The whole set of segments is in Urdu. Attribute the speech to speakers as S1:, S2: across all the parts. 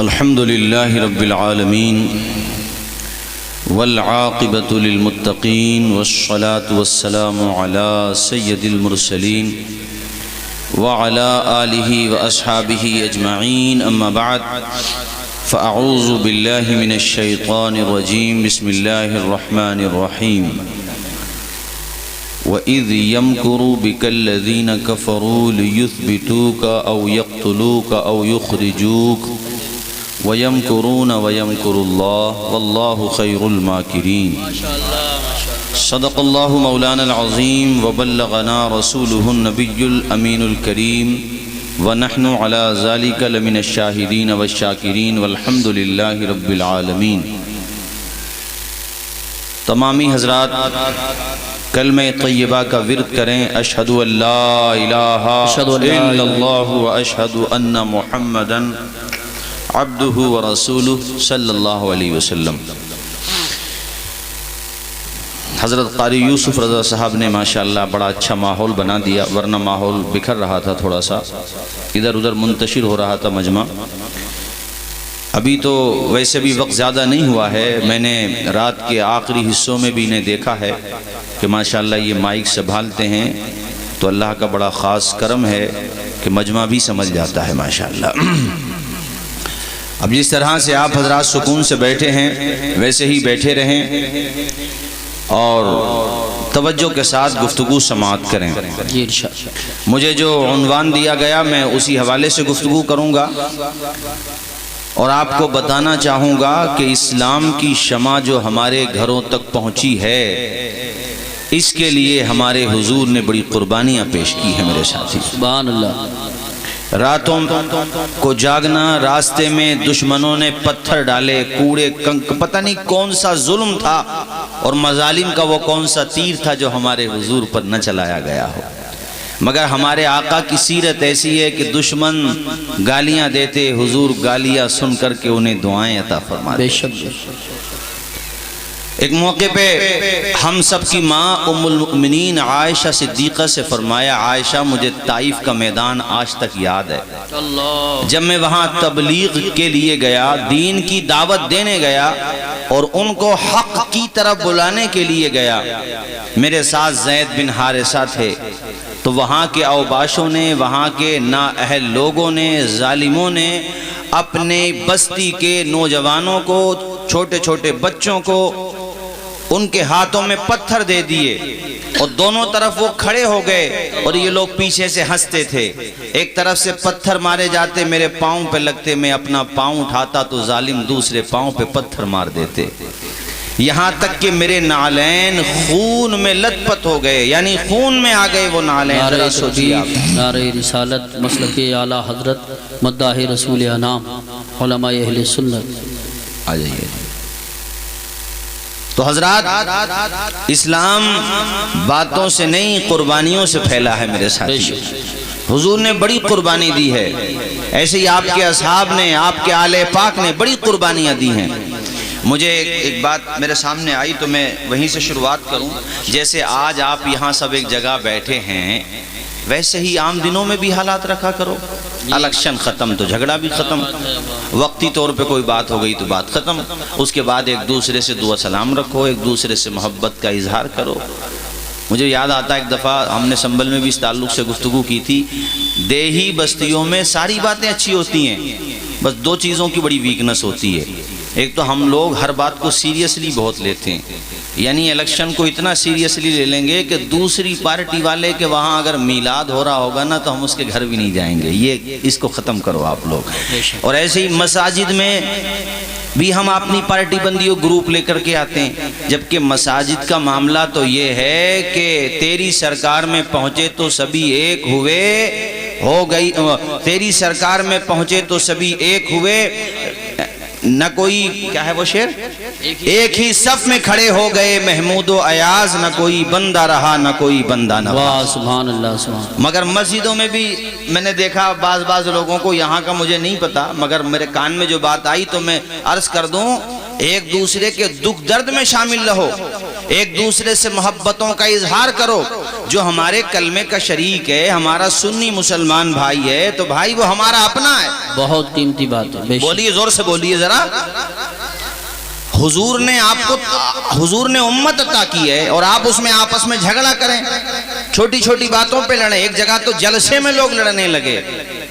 S1: الحمد لله رب العالمين والعاقبة للمتقين والصلاة والسلام على سيد المرسلين وعلى آله وأصحابه أجمعين أما بعد فأعوذ بالله من الشيطان الرجيم بسم الله الرحمن الرحيم وَإِذْ يَمْكُرُ بِكَ الَّذِينَ كَفَرُوا لِيُثْبِتُوكَ أَوْ يَقْتُلُوكَ أَوْ يُخْرِجُوكَ وَيَمْكُرُونَ وَيَمْكُرُ اللَّهُ وَاللَّهُ خَيْرُ الْمَاكِرِينَ صدق الله مولانا العظيم وبلغنا رسوله النبي الأمين الكريم ونحن على ذلك لمن الشاهدين والشاكرين والحمد لله رب العالمين۔ تمامی حضرات کلمہ طیبہ کا ورد کریں، اشہد ان لا الہ الا اللہ و اشہد ان محمدن عبدہ و رسولہ صلی اللہ علیہ وسلم۔ حضرت قاری یوسف رضا صاحب نے ماشاءاللہ بڑا اچھا ماحول بنا دیا، ورنہ ماحول بکھر رہا تھا، تھوڑا سا ادھر ادھر منتشر ہو رہا تھا مجمع۔ ابھی تو ویسے بھی وقت زیادہ نہیں ہوا ہے، میں نے رات کے آخری حصوں میں بھی انہیں دیکھا ہے کہ ماشاءاللہ یہ مائک سنبھالتے ہیں، تو اللہ کا بڑا خاص کرم ہے کہ مجمع بھی سمجھ جاتا ہے ماشاءاللہ۔ اب جس طرح سے آپ حضرات سکون سے بیٹھے ہیں ویسے ہی بیٹھے رہیں اور توجہ کے ساتھ گفتگو سماعت کریں۔ مجھے جو عنوان دیا گیا میں اسی حوالے سے گفتگو کروں گا اور آپ کو بتانا چاہوں گا کہ اسلام کی شمع جو ہمارے گھروں تک پہنچی ہے، اس کے لیے ہمارے حضور نے بڑی قربانیاں پیش کی ہیں میرے ساتھی۔
S2: سبحان اللہ۔
S1: راتوں کو جاگنا، راستے میں دشمنوں نے پتھر ڈالے، کوڑے کنک، پتہ نہیں کون سا ظلم تھا اور مظالم کا وہ کون سا تیر تھا جو ہمارے حضور پر نہ چلایا گیا ہو، مگر ہمارے آقا کی سیرت ایسی ہے کہ دشمن گالیاں دیتے، حضور گالیاں سن کر کے انہیں دعائیں عطا فرماتے۔
S2: بے شک۔
S1: ایک موقع پہ ہم سب کی ماں ام المؤمنین عائشہ صدیقہ سے فرمایا، عائشہ مجھے طائف کا میدان آج تک یاد ہے، جب میں وہاں تبلیغ کے لیے گیا، دین کی دعوت دینے گیا اور ان کو حق کی طرف بلانے کے لیے گیا، میرے ساتھ زید بن حارثہ تھے، تو وہاں کے اوباشوں نے، وہاں کے نااہل لوگوں نے، ظالموں نے اپنے بستی کے نوجوانوں کو، چھوٹے چھوٹے بچوں کو ان کے ہاتھوں میں پتھر دے دیے اور دونوں طرف وہ کھڑے ہو گئے اور یہ لوگ پیچھے سے ہنستے تھے۔ ایک طرف سے پتھر مارے جاتے، میرے پاؤں پہ لگتے، میں اپنا پاؤں اٹھاتا تو ظالم دوسرے پاؤں پہ پتھر مار دیتے، یہاں تک کہ میرے نعلین خون میں لت پت ہو گئے، یعنی خون میں آ گئے وہ نعلین۔
S2: نعرہ رسالت، مسلک اعلی حضرت، مداح رسول انام، علماء اہل سنت۔
S1: آ جائیے۔ تو حضرات، اسلام باتوں سے نہیں قربانیوں سے پھیلا ہے میرے ساتھی۔ حضور نے بڑی قربانی دی ہے، ایسے ہی آپ کے اصحاب نے، آپ کے آل پاک نے بڑی قربانیاں دی ہیں۔ مجھے ایک بات میرے سامنے آئی تو میں وہیں سے شروعات کروں۔ جیسے آج آپ یہاں سب ایک جگہ بیٹھے ہیں، ویسے ہی عام دنوں میں بھی حالات رکھا کرو۔ الیکشن ختم تو جھگڑا بھی ختم، وقتی طور پہ کوئی بات ہو گئی تو بات ختم، اس کے بعد ایک دوسرے سے دعا سلام رکھو، ایک دوسرے سے محبت کا اظہار کرو۔ مجھے یاد آتا ایک دفعہ ہم نے سنبل میں بھی اس تعلق سے گفتگو کی تھی، دیہی بستیوں میں ساری باتیں اچھی ہوتی ہیں، بس دو چیزوں کی بڑی ویکنس ہوتی ہے۔ ایک تو ہم لوگ ہر بات کو سیریسلی بہت لیتے ہیں، یعنی الیکشن کو اتنا سیریسلی لے لیں گے کہ دوسری پارٹی والے کے وہاں اگر میلاد ہو رہا ہوگا نا تو ہم اس کے گھر بھی نہیں جائیں گے۔ یہ اس کو ختم کرو آپ لوگ۔ اور ایسے ہی مساجد میں بھی ہم اپنی پارٹی بندیوں گروپ لے کر کے آتے ہیں، جبکہ مساجد کا معاملہ تو یہ ہے کہ تیری سرکار میں پہنچے تو سبھی ایک ہوئے، ہو گئی تیری سرکار میں پہنچے تو سبھی ایک ہوئے، نہ کوئی کیا ہے وہ شعر، ایک ہی صف میں کھڑے ہو گئے محمود و ایاز، نہ کوئی بندہ رہا نہ کوئی بندہ نواز۔
S2: سبحان اللہ، سبحان اللہ۔
S1: مگر مسجدوں میں بھی میں نے دیکھا بعض لوگوں کو، یہاں کا مجھے نہیں پتا، مگر میرے کان میں جو بات آئی تو میں عرض کر دوں، ایک دوسرے کے دکھ درد میں شامل رہو، ایک دوسرے سے محبتوں کا اظہار کرو. جو ہمارے کلمے کا شریک ہے، ہمارا سنی مسلمان بھائی ہے، تو بھائی وہ ہمارا اپنا ہے.
S2: بہت قیمتی بات ہے.
S1: بولیے، زور سے بولیے ذرا. حضور نے آپ کو، حضور نے امت عطا کی ہے اور آپ اس میں آپس میں جھگڑا کریں، چھوٹی چھوٹی باتوں پہ لڑیں. ایک جگہ تو جلسے میں لوگ لڑنے لگے،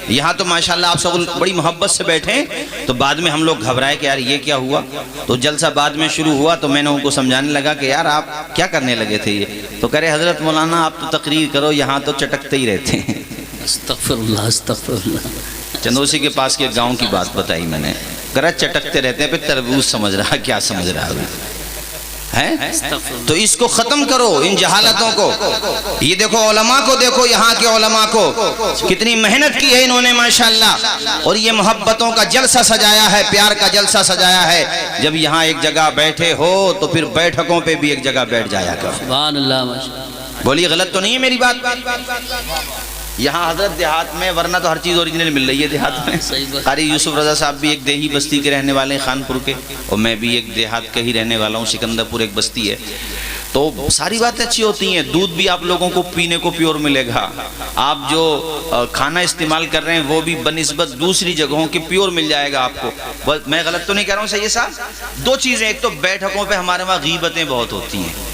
S1: یہاں تو ماشاءاللہ آپ سب بڑی محبت سے بیٹھیں، تو بعد میں ہم لوگ گھبرائے کہ یار یہ کیا ہوا. تو جلسہ بعد میں شروع ہوا تو میں نے ان کو سمجھانے لگا کہ یار آپ کیا کرنے لگے تھے یہ. تو کہہ رہے حضرت مولانا آپ تو تقریر کرو، یہاں تو چٹکتے ہی رہتے ہیں.
S2: استغفر اللہ استغفر اللہ.
S1: چندوسی کے پاس کے گاؤں کی بات بتائی میں نے، کرا چٹکتے رہتے ہیں، پھر تربوز سمجھ رہا، کیا سمجھ رہا ہے. تو اس کو ختم کرو، ان جہالتوں کو. یہ دیکھو علماء کو، دیکھو یہاں کے علماء کو، کتنی محنت کی ہے انہوں نے ماشاءاللہ، اور یہ محبتوں کا جلسہ سجایا ہے، پیار کا جلسہ سجایا ہے. جب یہاں ایک جگہ بیٹھے ہو تو پھر بیٹھکوں پہ بھی ایک جگہ بیٹھ جایا کرو.
S2: سبحان اللہ ماشاءاللہ.
S1: بولیے، غلط تو نہیں ہے میری بات؟ یہاں حضرت دیہات میں، ورنہ تو ہر چیز اوریجنل مل رہی ہے دیہات میں. قاری یوسف رضا صاحب بھی ایک دیہی بستی کے رہنے والے ہیں، خانپور کے، اور میں بھی ایک دیہات کا ہی رہنے والا ہوں، سکندر پور ایک بستی ہے. تو ساری باتیں اچھی ہوتی ہیں. دودھ بھی آپ لوگوں کو پینے کو پیور ملے گا. آپ جو کھانا استعمال کر رہے ہیں وہ بھی بنسبت دوسری جگہوں کے پیور مل جائے گا آپ کو. میں غلط تو نہیں کہہ رہا ہوں سید صاحب؟ دو چیزیں، ایک تو بیٹھکوں پہ ہمارے وہاں غیبتیں بہت ہوتی ہیں،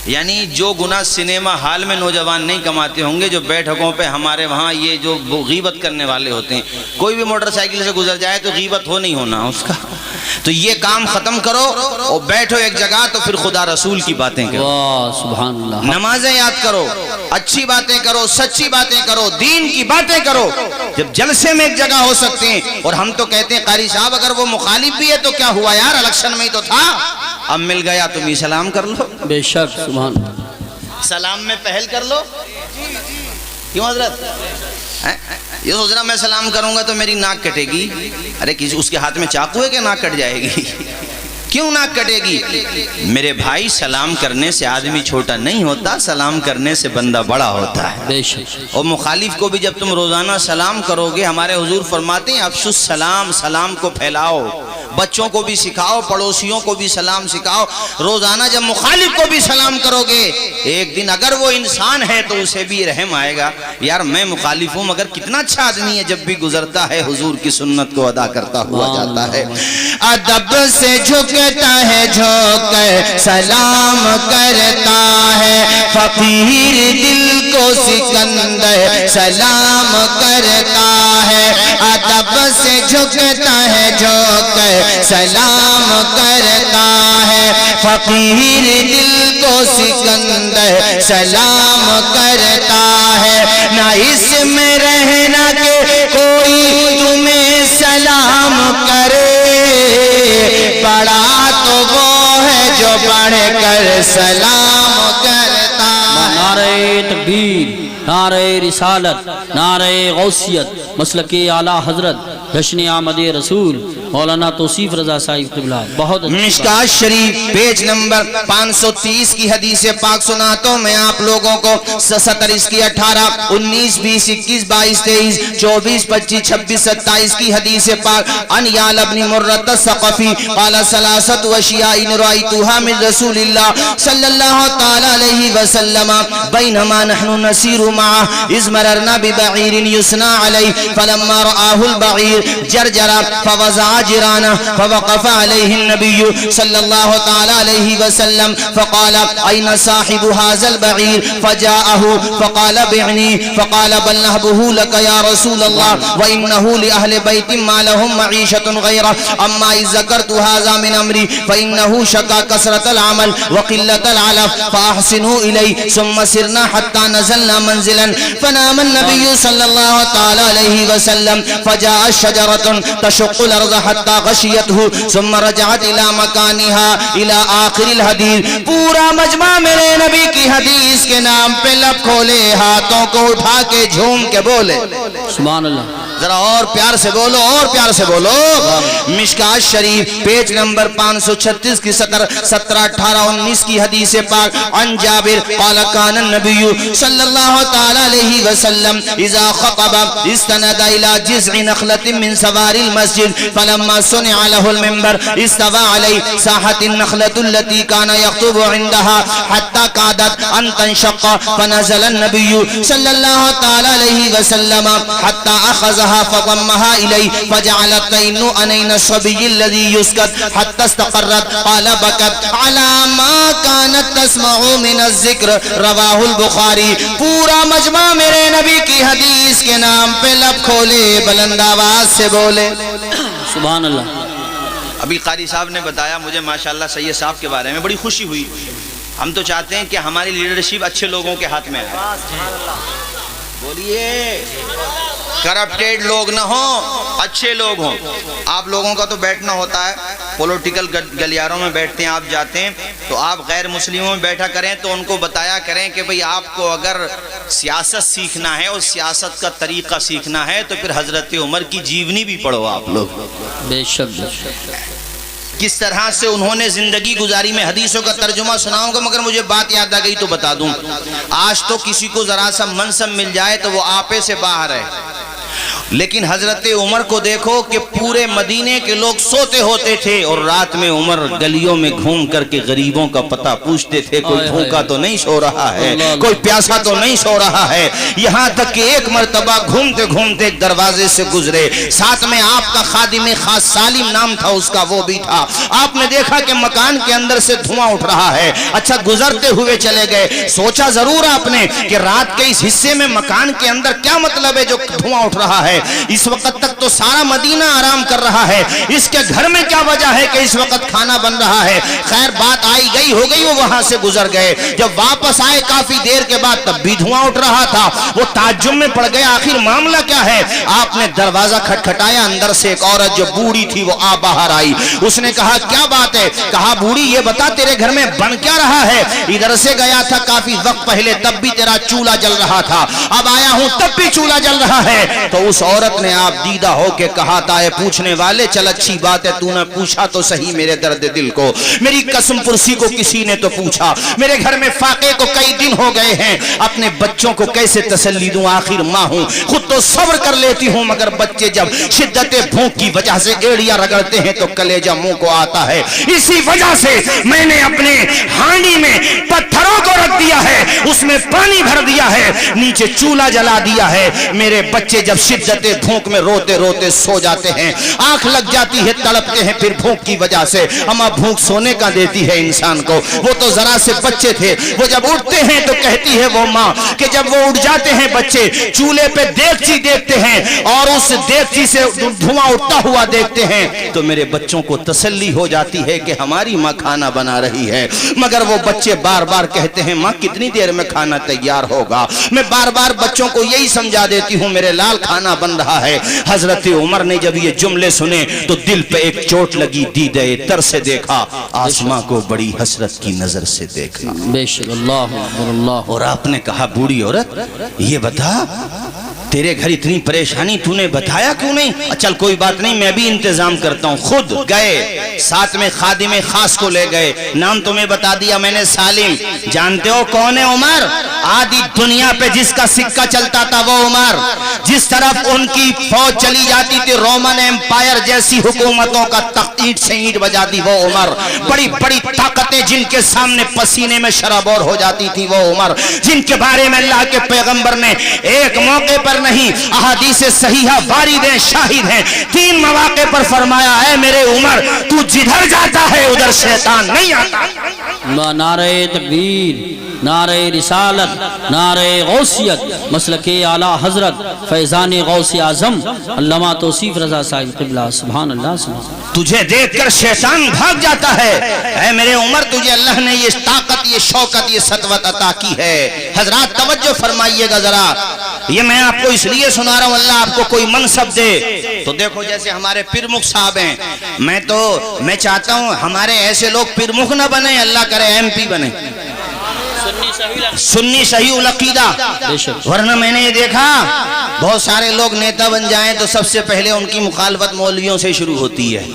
S1: یعنی جو گناہ سنیما ہال میں نوجوان نہیں کماتے ہوں گے، جو بیٹھکوں پہ ہمارے وہاں یہ جو غیبت کرنے والے ہوتے ہیں. کوئی بھی موٹر سائیکل سے گزر جائے تو غیبت ہو نہیں ہونا اس کا. تو یہ کام ختم کرو اور بیٹھو ایک جگہ، تو پھر خدا رسول کی باتیں کرو.
S2: واہ سبحان اللہ.
S1: نمازیں یاد کرو، اچھی باتیں کرو، سچی باتیں کرو، دین کی باتیں کرو. جب جلسے میں ایک جگہ ہو سکتے ہیں، اور ہم تو کہتے ہیں قاری صاحب اگر وہ مخالف بھی ہے تو کیا ہوا یار، الیکشن میں ہی تو تھا، اب مل گیا تم ہی سلام کر لو.
S2: بے شک سبحان اللہ.
S1: سلام میں پہل کر لو. کیوں حضرت؟ یہ سوچ رہا میں سلام کروں گا تو میری ناک کٹے گی. ارے کسی اس کے ہاتھ میں چاقو ہے کہ ناک کٹ جائے گی؟ کیوں ناک کٹے گی؟ میرے بھائی، سلام کرنے سے آدمی چھوٹا نہیں ہوتا، سلام کرنے سے بندہ بڑا ہوتا ہے.
S2: بے شک.
S1: اور مخالف کو بھی جب تم روزانہ سلام کرو گے، ہمارے حضور فرماتے ہیں افشوا السلام، سلام کو پھیلاؤ. بچوں کو بھی سکھاؤ، پڑوسیوں کو بھی سلام سکھاؤ. روزانہ جب مخالف کو بھی سلام کرو گے، ایک دن اگر وہ انسان ہے تو اسے بھی رحم آئے گا، یار میں مخالف ہوں مگر کتنا اچھا آدمی ہے، جب بھی گزرتا ہے حضور کی سنت کو ادا کرتا ہوا جاتا ہے. ادب سے جھکتا ہے، جھک کر سلام کرتا ہے. فقیر دل کو سکندر سلام کرتا ہے. ادب سے جھکتا ہے، جھک کر سلام کرتا ہے. فقیر دل کو سکندر سلام کرتا ہے. نہ اس میں رہنا کہ کوئی تمہیں سلام کرے، بڑا تو وہ ہے جو بڑھ کر سلام کرتا ہے.
S2: نعرہ تکبیر، نعرہ رسالت، نعرہ غوثیت، مسلک اعلیٰ حضرت جشن آمد رسول مولانا توصیف رضا صاحب قبلہ. بہت
S1: مشکات شریف پیج نمبر 530 کی حدیث پاک سناتا ہوں میں آپ لوگوں کو. 17 اس کی 18 19 20 21 22 23 24 25 26 27 کی حدیث پاک. ان یال ابن مرۃ الثقفی قال ثلاثه اشیاء رأیتها من رسول اللہ صلی اللہ تعالی علیہ وسلم بینما نحن نسیر معه اذ مررنا ببعیر یسنى علیہ فلما رآه البعیر جرجر فوضع جرانه فوقف عليه النبي صلى الله تعالى عليه وسلم فقال أين صاحب هذا البعير فجاءه فقال بعني فقال بل نهبه لك يا رسول الله وإنه لأهل بيت ما لهم معيشة غيره أما إذ ذكرت هذا من أمري فإنه شكا كثرة العمل وقلة العلف فأحسنوا إليه ثم سرنا حتى نزلنا منزلا فنام النبي صلى الله تعالى عليه وسلم فجاء الشجرة تشق الأرض حتى غشيته ثم رجعت الى مكانها الى آخر الحدیث. پورا مجمع میرے نبی کی حدیث کے نام پہ لب کھولے، ہاتھوں کو اٹھا کے جھوم کے بولے
S2: سبحان اللہ
S1: ذرا اور پیار سے بولو، اور پیار سے بولو۔ مشکات شریف پیج نمبر 536 کی 17، 18، 19 کی حدیث پاک۔ عن جابر قال كان النبي صلی اللہ تعالی علیہ وسلم اذا خطب استند الى جذع نخلة من سوار المسجد فلما صنع له المنبر استوى عليه ساحة النخلة التي كان يخطب عندها حتى كادت ان تنشق فنزل النبي صلی اللہ تعالی علیہ وسلم حتى اخذها فضمها اليه فجعلت تئن انين الصبي الذي يسكت حتى استقرت قال بكت على ما كانت تسمع من الذکر۔ رواہ البخاری۔ پورا مجمع میرے نبی کی حدیث کے نام پہ لب کھولے، بلند آواز سے بولے
S2: سبحان اللہ۔
S1: ابھی قاری صاحب نے بتایا مجھے ماشاءاللہ سید صاحب کے بارے میں بڑی خوشی ہوئی۔ ہم تو چاہتے ہیں کہ ہماری لیڈرشپ اچھے لوگوں کے ہاتھ میں آئے، بولیے کرپٹیڈ لوگ نہ ہوں، اچھے لوگ ہوں۔ آپ لوگوں کا تو بیٹھنا ہوتا ہے پولیٹیکل گلیاروں میں بیٹھتے ہیں، آپ جاتے ہیں تو آپ غیر مسلموں میں بیٹھا کریں تو ان کو بتایا کریں کہ بھئی آپ کو اگر سیاست سیکھنا ہے اور سیاست کا طریقہ سیکھنا ہے تو پھر حضرت عمر کی جیونی بھی پڑھو آپ لوگ۔
S2: بے شک بے شک۔
S1: کس طرح سے انہوں نے زندگی گزاری، میں حدیثوں کا ترجمہ سناؤں گا مگر مجھے بات یاد آ گئی تو بتا دوں۔ آج تو کسی کو ذرا سا منصب مل جائے تو وہ آپے سے باہر ہے، لیکن حضرت عمر کو دیکھو کہ پورے مدینے کے لوگ سوتے ہوتے تھے اور رات میں عمر گلیوں میں گھوم کر کے غریبوں کا پتہ پوچھتے تھے، کوئی بھوکا تو نہیں سو رہا ہے، کوئی پیاسا تو نہیں سو رہا ہے۔ یہاں تک کہ ایک مرتبہ گھومتے گھومتے ایک دروازے سے گزرے، ساتھ میں آپ کا خادم خاص سالم نام تھا اس کا، وہ بھی تھا۔ آپ نے دیکھا کہ مکان کے اندر سے دھواں اٹھ رہا ہے، اچھا گزرتے ہوئے چلے گئے۔ سوچا ضرور آپ نے کہ رات کے اس حصے میں مکان کے اندر کیا مطلب ہے جو دھواں اٹھ رہا ہے، اس وقت تک تو سارا مدینہ آرام کر رہا ہے، اس کے گھر میں کیا وجہ ہے کہ اس وقت کھانا بن رہا ہے۔ خیر بات آئی گئی ہو گئی، وہ وہاں سے گزر گئے۔ جب واپس آئے کافی دیر کے بعد تب بھی دھواں اٹھ رہا تھا، وہ تعجب میں پڑ گیا آخر معاملہ کیا ہے۔ آپ نے دروازہ کھٹکھٹایا، اندر سے ایک عورت جو بوڑھی تھی وہ باہر آئی۔ اس نے کہا کیا بات ہے؟ کہا بوڑھی یہ بتا تیرے گھر میں بن کیا رہا ہے؟ ادھر سے گیا تھا کافی وقت پہلے تب بھی تیرا چولہا جل رہا تھا، اب آیا ہوں تب بھی چولہا جل رہا ہے۔ تو اس عورت نے آپ دیدہ ہو کے کہا تھا اے پوچھنے والے چل اچھی بات ہے تو نے پوچھا تو صحیح میرے درد دل کو، میری قسم پرسی کو کسی نے تو پوچھا، میرے گھر میں فاقے کو کئی دن ہو گئے ہیں، اپنے بچوں کو کیسے تسلی دوں، آخر ماں ہوں، خود تو صبر کر لیتی ہوں مگر بچے جب شدت بھوک کی وجہ سے ایڑیاں رگڑتے ہیں تو کلیجہ منہ کو آتا ہے، اسی وجہ سے میں نے اپنے ہانڈی میں پتھروں کو رکھ دیا ہے، اس میں پانی بھر دیا ہے، نیچے چولہا جلا دیا ہے، میرے بچے جب شدت بھوک میں روتے روتے سو جاتے ہیں، آنکھ لگ جاتی ہے، تڑپتے ہیں پھر بھوک کی وجہ سے۔ اما بھوک سونے کا دیتی ہے انسان کو، وہ تو ذرا سے بچے تھے، وہ جب اٹھتے ہیں تو کہتی ہے وہ ماں کہ جب وہ اٹھ جاتے ہیں بچے چولہے پہ دیگچی دیکھتے ہیں اور اس دیگچی سے دھواں اٹھتا ہوا دیکھتے ہیں تو میرے بچوں کو تسلی ہو جاتی ہے کہ ہماری ماں کھانا بنا رہی ہے، مگر وہ بچے بار بار کہتے ہیں ماں کتنی دیر میں کھانا تیار ہوگا۔ میں بار بار بچوں کو یہی سمجھا دیتی ہوں میرے لال کھانا بن رہا ہے۔ حضرت عمر نے جب یہ جملے سنے تو دل پہ ایک چوٹ لگی، دیدے تر سے دیکھا، آسماں کو بڑی حسرت کی نظر سے دیکھا۔
S2: بے شک اللہ اکبر اللہ۔
S1: اور آپ نے کہا بوڑھی عورت یہ بتا تیرے گھر اتنی پریشانی تو نے بتایا کیوں نہیں؟ چل کوئی بات نہیں میں بھی انتظام کرتا ہوں۔ خود گئے، ساتھ میں خادم خاص کو لے گئے، نام تمہیں بتا دیا میں نے سالم۔ جانتے ہو کون ہے عمر؟ آدھی دنیا پہ جس کا سکہ چلتا تھا وہ عمر، جس طرف ان کی فوج چلی جاتی تھی رومن ایمپائر جیسی حکومتوں کا تخت سے اینٹ بجاتی وہ عمر، بڑی بڑی طاقتیں جن کے سامنے پسینے میں شرابور ہو جاتی تھی وہ عمر، جن کے بارے میں اللہ کے پیغمبر نے ایک موقع پر نہیں احادیث صحیحہ وارد ہیں شاہد ہیں 3 مواقع پر فرمایا اے میرے عمر تو جدھر جاتا ہے ادھر شیطان نہیں آتا۔
S2: نعرہ تکبیر، نعرہ رسالت، نعرہ غوثیت، مسلک اعلیٰ حضرت فیضان غوث اعظم علامہ توصیف رضا صاحب قبلہ، سبحان اللہ سبحان اللہ۔
S1: تجھے دیکھ کر شیطان بھاگ جاتا ہے، اے میرے عمر تجھے اللہ نے یہ طاقت یہ شوکت یہ سطوت عطا کی ہے۔ حضرات توجہ فرمائیے گا ذرا، یہ میں آپ کو اس لیے سنا رہا ہوں اللہ آپ کو کوئی منصب دے تو دیکھو جیسے ہمارے پرمکھ صاحب ہیں، میں چاہتا ہوں ہمارے ایسے لوگ پرمکھ نہ بنے، اللہ کرے ایم پی بنے۔ سنی صحیح العقیدہ.
S2: بے شک.
S1: ورنہ میں نے یہ دیکھا بہت سارے لوگ نیتا بن جائیں تو سب سے پہلے ان کی مخالفت مولویوں سے شروع ہوتی ہے.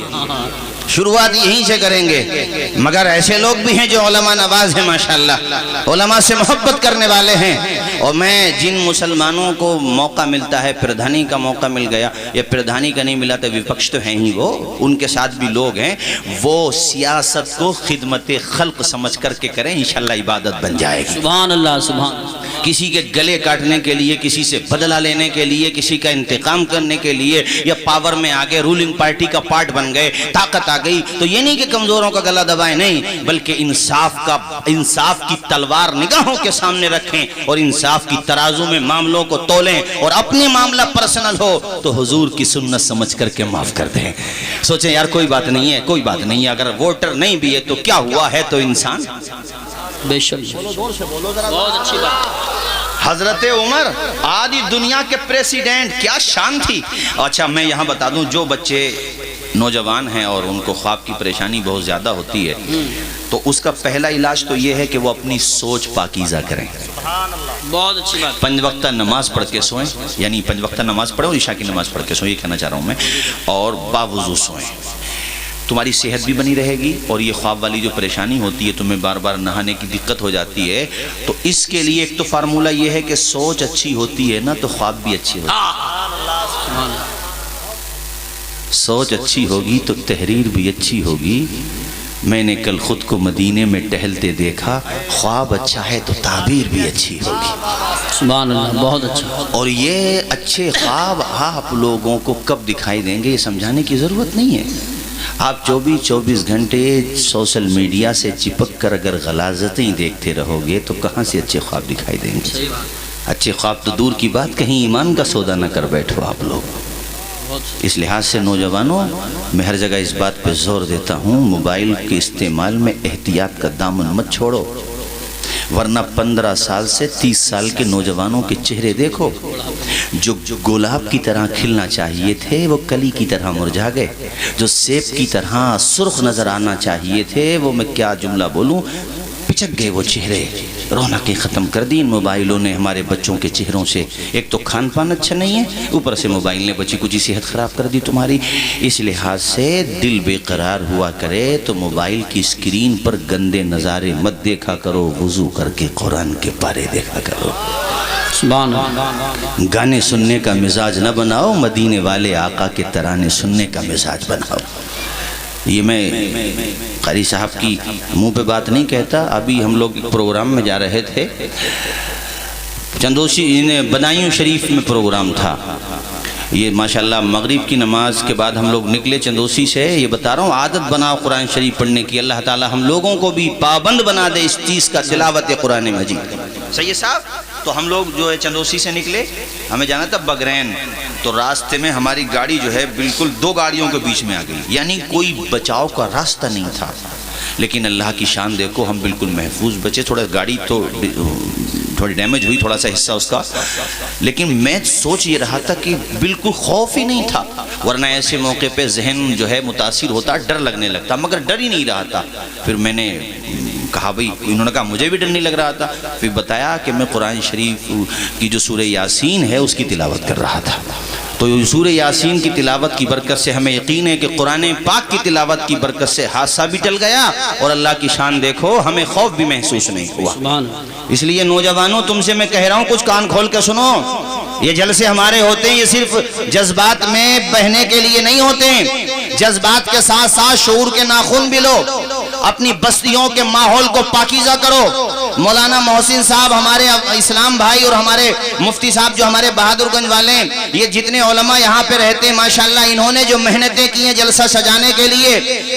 S1: شروعات یہیں سے کریں گے. مگر ایسے لوگ بھی ہیں جو علماء نواز ہیں ماشاءاللہ, علماء سے محبت کرنے والے ہیں. اور میں جن مسلمانوں کو موقع ملتا ہے, پردھانی کا موقع مل گیا یا پردھانی کا نہیں ملا تو وپکش تو ہیں ہی وہ, ان کے ساتھ بھی لوگ ہیں, وہ سیاست کو خدمت خلق سمجھ کر کے کریں, انشاءاللہ عبادت بن جائے گی.
S2: سبحان اللہ سبحان اللہ.
S1: کسی کے گلے کاٹنے کے لیے, کسی سے بدلہ لینے کے لیے, کسی کا انتقام کرنے کے لیے, یا پاور میں آگے رولنگ پارٹی کا پارٹ بن گئے, طاقت آ گئی, تو یہ نہیں کہ کمزوروں کا گلا دبائیں, نہیں, بلکہ انصاف کی تلوار نگاہوں کے سامنے رکھیں اور انصاف کی ترازو میں معاملوں کو تولیں, اور اپنے معاملہ پرسنل ہو تو حضور کی سنت سمجھ کر کے معاف کر دیں. سوچیں یار کوئی بات نہیں ہے, کوئی بات نہیں ہے, اگر ووٹر نہیں بھی ہے تو کیا ہوا ہے, تو انسان.
S2: بے شک. بہت اچھی بات.
S1: حضرت عمر آدھی دنیا کے پریسیڈنٹ, کیا شان تھی. اچھا میں یہاں بتا دوں, جو بچے نوجوان ہیں اور ان کو خواب کی پریشانی بہت زیادہ ہوتی ہے, تو اس کا پہلا علاج تو یہ ہے کہ وہ اپنی سوچ پاکیزہ کریں.
S2: بہت اچھی بات.
S1: 5 وقتہ نماز پڑھ کے سوئیں, یعنی 5 وقتہ نماز پڑھیں اور عشاء کی نماز پڑھ کے سوئیں, یہ کہنا چاہ رہا ہوں میں, اور باوضو سوئیں. تمہاری صحت بھی بنی رہے گی, اور یہ خواب والی جو پریشانی ہوتی ہے, تمہیں بار بار نہانے کی دقت ہو جاتی ہے, تو اس کے لیے ایک تو فارمولہ یہ ہے کہ سوچ اچھی ہوتی ہے نا تو خواب بھی اچھی ہوتی ہے. سوچ اچھی ہوگی تو تحریر بھی اچھی ہوگی. میں نے کل خود کو مدینے میں ٹہلتے دیکھا, خواب اچھا ہے تو تعبیر بھی اچھی ہوگی.
S2: سبحان اللہ. بہت اچھا.
S1: اور یہ اچھے خواب آپ لوگوں کو کب دکھائی دیں گے, یہ سمجھانے کی ضرورت نہیں ہے. آپ 24 گھنٹے سوشل میڈیا سے چپک کر اگر غلاظتیں دیکھتے رہو گے تو کہاں سے اچھے خواب دکھائی دیں گے. اچھے خواب تو دور کی بات, کہیں ایمان کا سودا نہ کر بیٹھو آپ لوگ. اس لحاظ سے نوجوانوں, میں ہر جگہ اس بات پہ زور دیتا ہوں, موبائل کے استعمال میں احتیاط کا دامن مت چھوڑو, ورنہ 15 سال سے 30 سال کے نوجوانوں کے چہرے دیکھو, جو گلاب کی طرح کھلنا چاہیے تھے وہ کلی کی طرح مرجھا گئے, جو سیب کی طرح سرخ نظر آنا چاہیے تھے وہ, میں کیا جملہ بولوں, پچک گئے وہ چہرے, رونقیں ختم کر دی ان موبائلوں نے ہمارے بچوں کے چہروں سے. ایک تو کھان پان اچھا نہیں ہے, اوپر سے موبائل نے بچی کچی صحت خراب کر دی تمہاری. اس لحاظ سے دل بے قرار ہوا کرے تو موبائل کی اسکرین پر گندے نظارے مت دیکھا کرو, وضو کر کے قرآن کے پارے دیکھا کرو.
S2: سبحان اللہ.
S1: گانے سننے کا مزاج نہ بناؤ, مدینے والے آقا کے ترانے سننے کا مزاج بناؤ. یہ میں قاری صاحب کی منہ پہ بات نہیں کہتا. ابھی ہم لوگ پروگرام میں جا رہے تھے, چندوسی بدایوں شریف میں پروگرام تھا. یہ ماشاءاللہ مغرب کی نماز کے بعد ہم لوگ نکلے چندوسی سے. یہ بتا رہا ہوں, عادت بناؤ قرآن شریف پڑھنے کی. اللہ تعالی ہم لوگوں کو بھی پابند بنا دے اس چیز کا, تلاوت قرآن مجید. صحیح صاحب. تو ہم لوگ جو ہے چندوسی سے نکلے, ہمیں جانا تھا بگرین, تو راستے میں ہماری گاڑی جو ہے بالکل 2 گاڑیوں کے بیچ میں آ گئی, یعنی کوئی بچاؤ کا راستہ نہیں تھا. لیکن اللہ کی شان دیکھو, ہم بالکل محفوظ بچے. تھوڑا گاڑی تو تھوڑی ڈیمیج ہوئی, تھوڑا سا حصہ اس کا, لیکن میں سوچ یہ رہا تھا کہ بالکل خوف ہی نہیں تھا, ورنہ ایسے موقع پہ ذہن جو ہے متاثر ہوتا, ڈر لگنے لگتا, مگر ڈر ہی نہیں رہا تھا. پھر میں نے کہا بھئی, انہوں نے کہا مجھے بھی ڈر نہیں لگ رہا تھا. پھر بتایا کہ میں قرآن شریف کی جو سورہ یاسین ہے اس کی تلاوت کر رہا تھا. تو سورہ یاسین کی تلاوت کی برکت سے ہمیں یقین ہے کہ قرآن پاک کی تلاوت کی برکت سے حادثہ بھی ٹل گیا, اور اللہ کی شان دیکھو, ہمیں خوف بھی محسوس نہیں ہوا. اس لیے نوجوانوں تم سے میں کہہ رہا ہوں, کچھ کان کھول کے سنو. یہ جلسے ہمارے ہوتے ہیں, یہ صرف جذبات میں بہنے کے لیے نہیں ہوتے ہیں, جذبات کے ساتھ ساتھ شعور کے ناخن بھی لو, اپنی بستیوں کے ماحول کو پاکیزہ کرو. مولانا محسن صاحب ہمارے اسلام بھائی اور ہمارے مفتی صاحب جو ہمارے بہادر گنج والے ہیں, یہ جتنے علماء یہاں پہ رہتے ہیں ماشاءاللہ, انہوں نے جو محنتیں کی ہیں جلسہ سجانے کے لیے,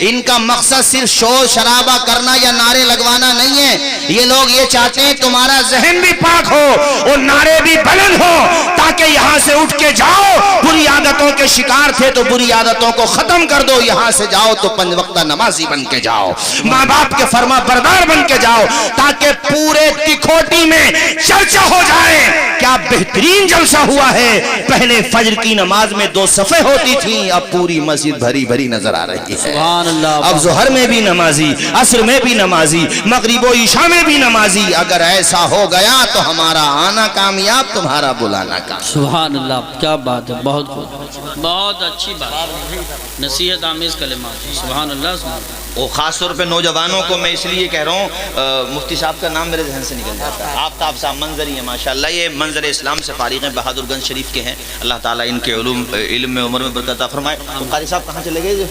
S1: ان کا مقصد صرف شور شرابہ کرنا یا نعرے لگوانا نہیں ہے. یہ لوگ یہ چاہتے ہیں تمہارا ذہن بھی پاک ہو اور نعرے بھی بلند ہو, تاکہ یہاں سے اٹھ کے جاؤ, بری عادتوں کے شکار تھے تو بری عادتوں کو ختم کر دو, یہاں سے جاؤ تو 5 وقتہ نمازی بن کے جاؤ, ماں باپ کے فرما بردار بن کے جاؤ, تاکہ پورے تکھوٹی میں چرچا ہو جائے کیا بہترین جلسہ ہوا ہے. پہلے فجر کی نماز میں 2 صفیں ہوتی تھیں, اب پوری مسجد بھری بھری نظر آ رہی ہے.
S2: سبحان اللہ.
S1: اب ظہر میں بھی نمازی, عصر میں بھی نمازی, مغرب و عشاء میں بھی نمازی. اگر ایسا ہو گیا تو ہمارا آنا کامیاب, تمہارا بلانا کامیاب.
S2: سبحان اللہ, کیا بات ہے, بہت بہت اچھی بات, نصیحت آمیز کلمات. سبحان اللہ, سبحان اللہ.
S1: وہ خاص طور پہ نوجوانوں کو میں اس لیے کہہ رہا ہوں, مفتی صاحب کا نام میرے ذہن سے نکل جاتا ہے. آفتاب صاحب منظری ہیں ماشاءاللہ, یہ منظر اسلام سے فارغ ہیں, بہادر گنج شریف کے ہیں. اللہ تعالیٰ ان کے علم میں عمر میں برکت عطا فرمائے. قاری صاحب کہاں چلے گئے؟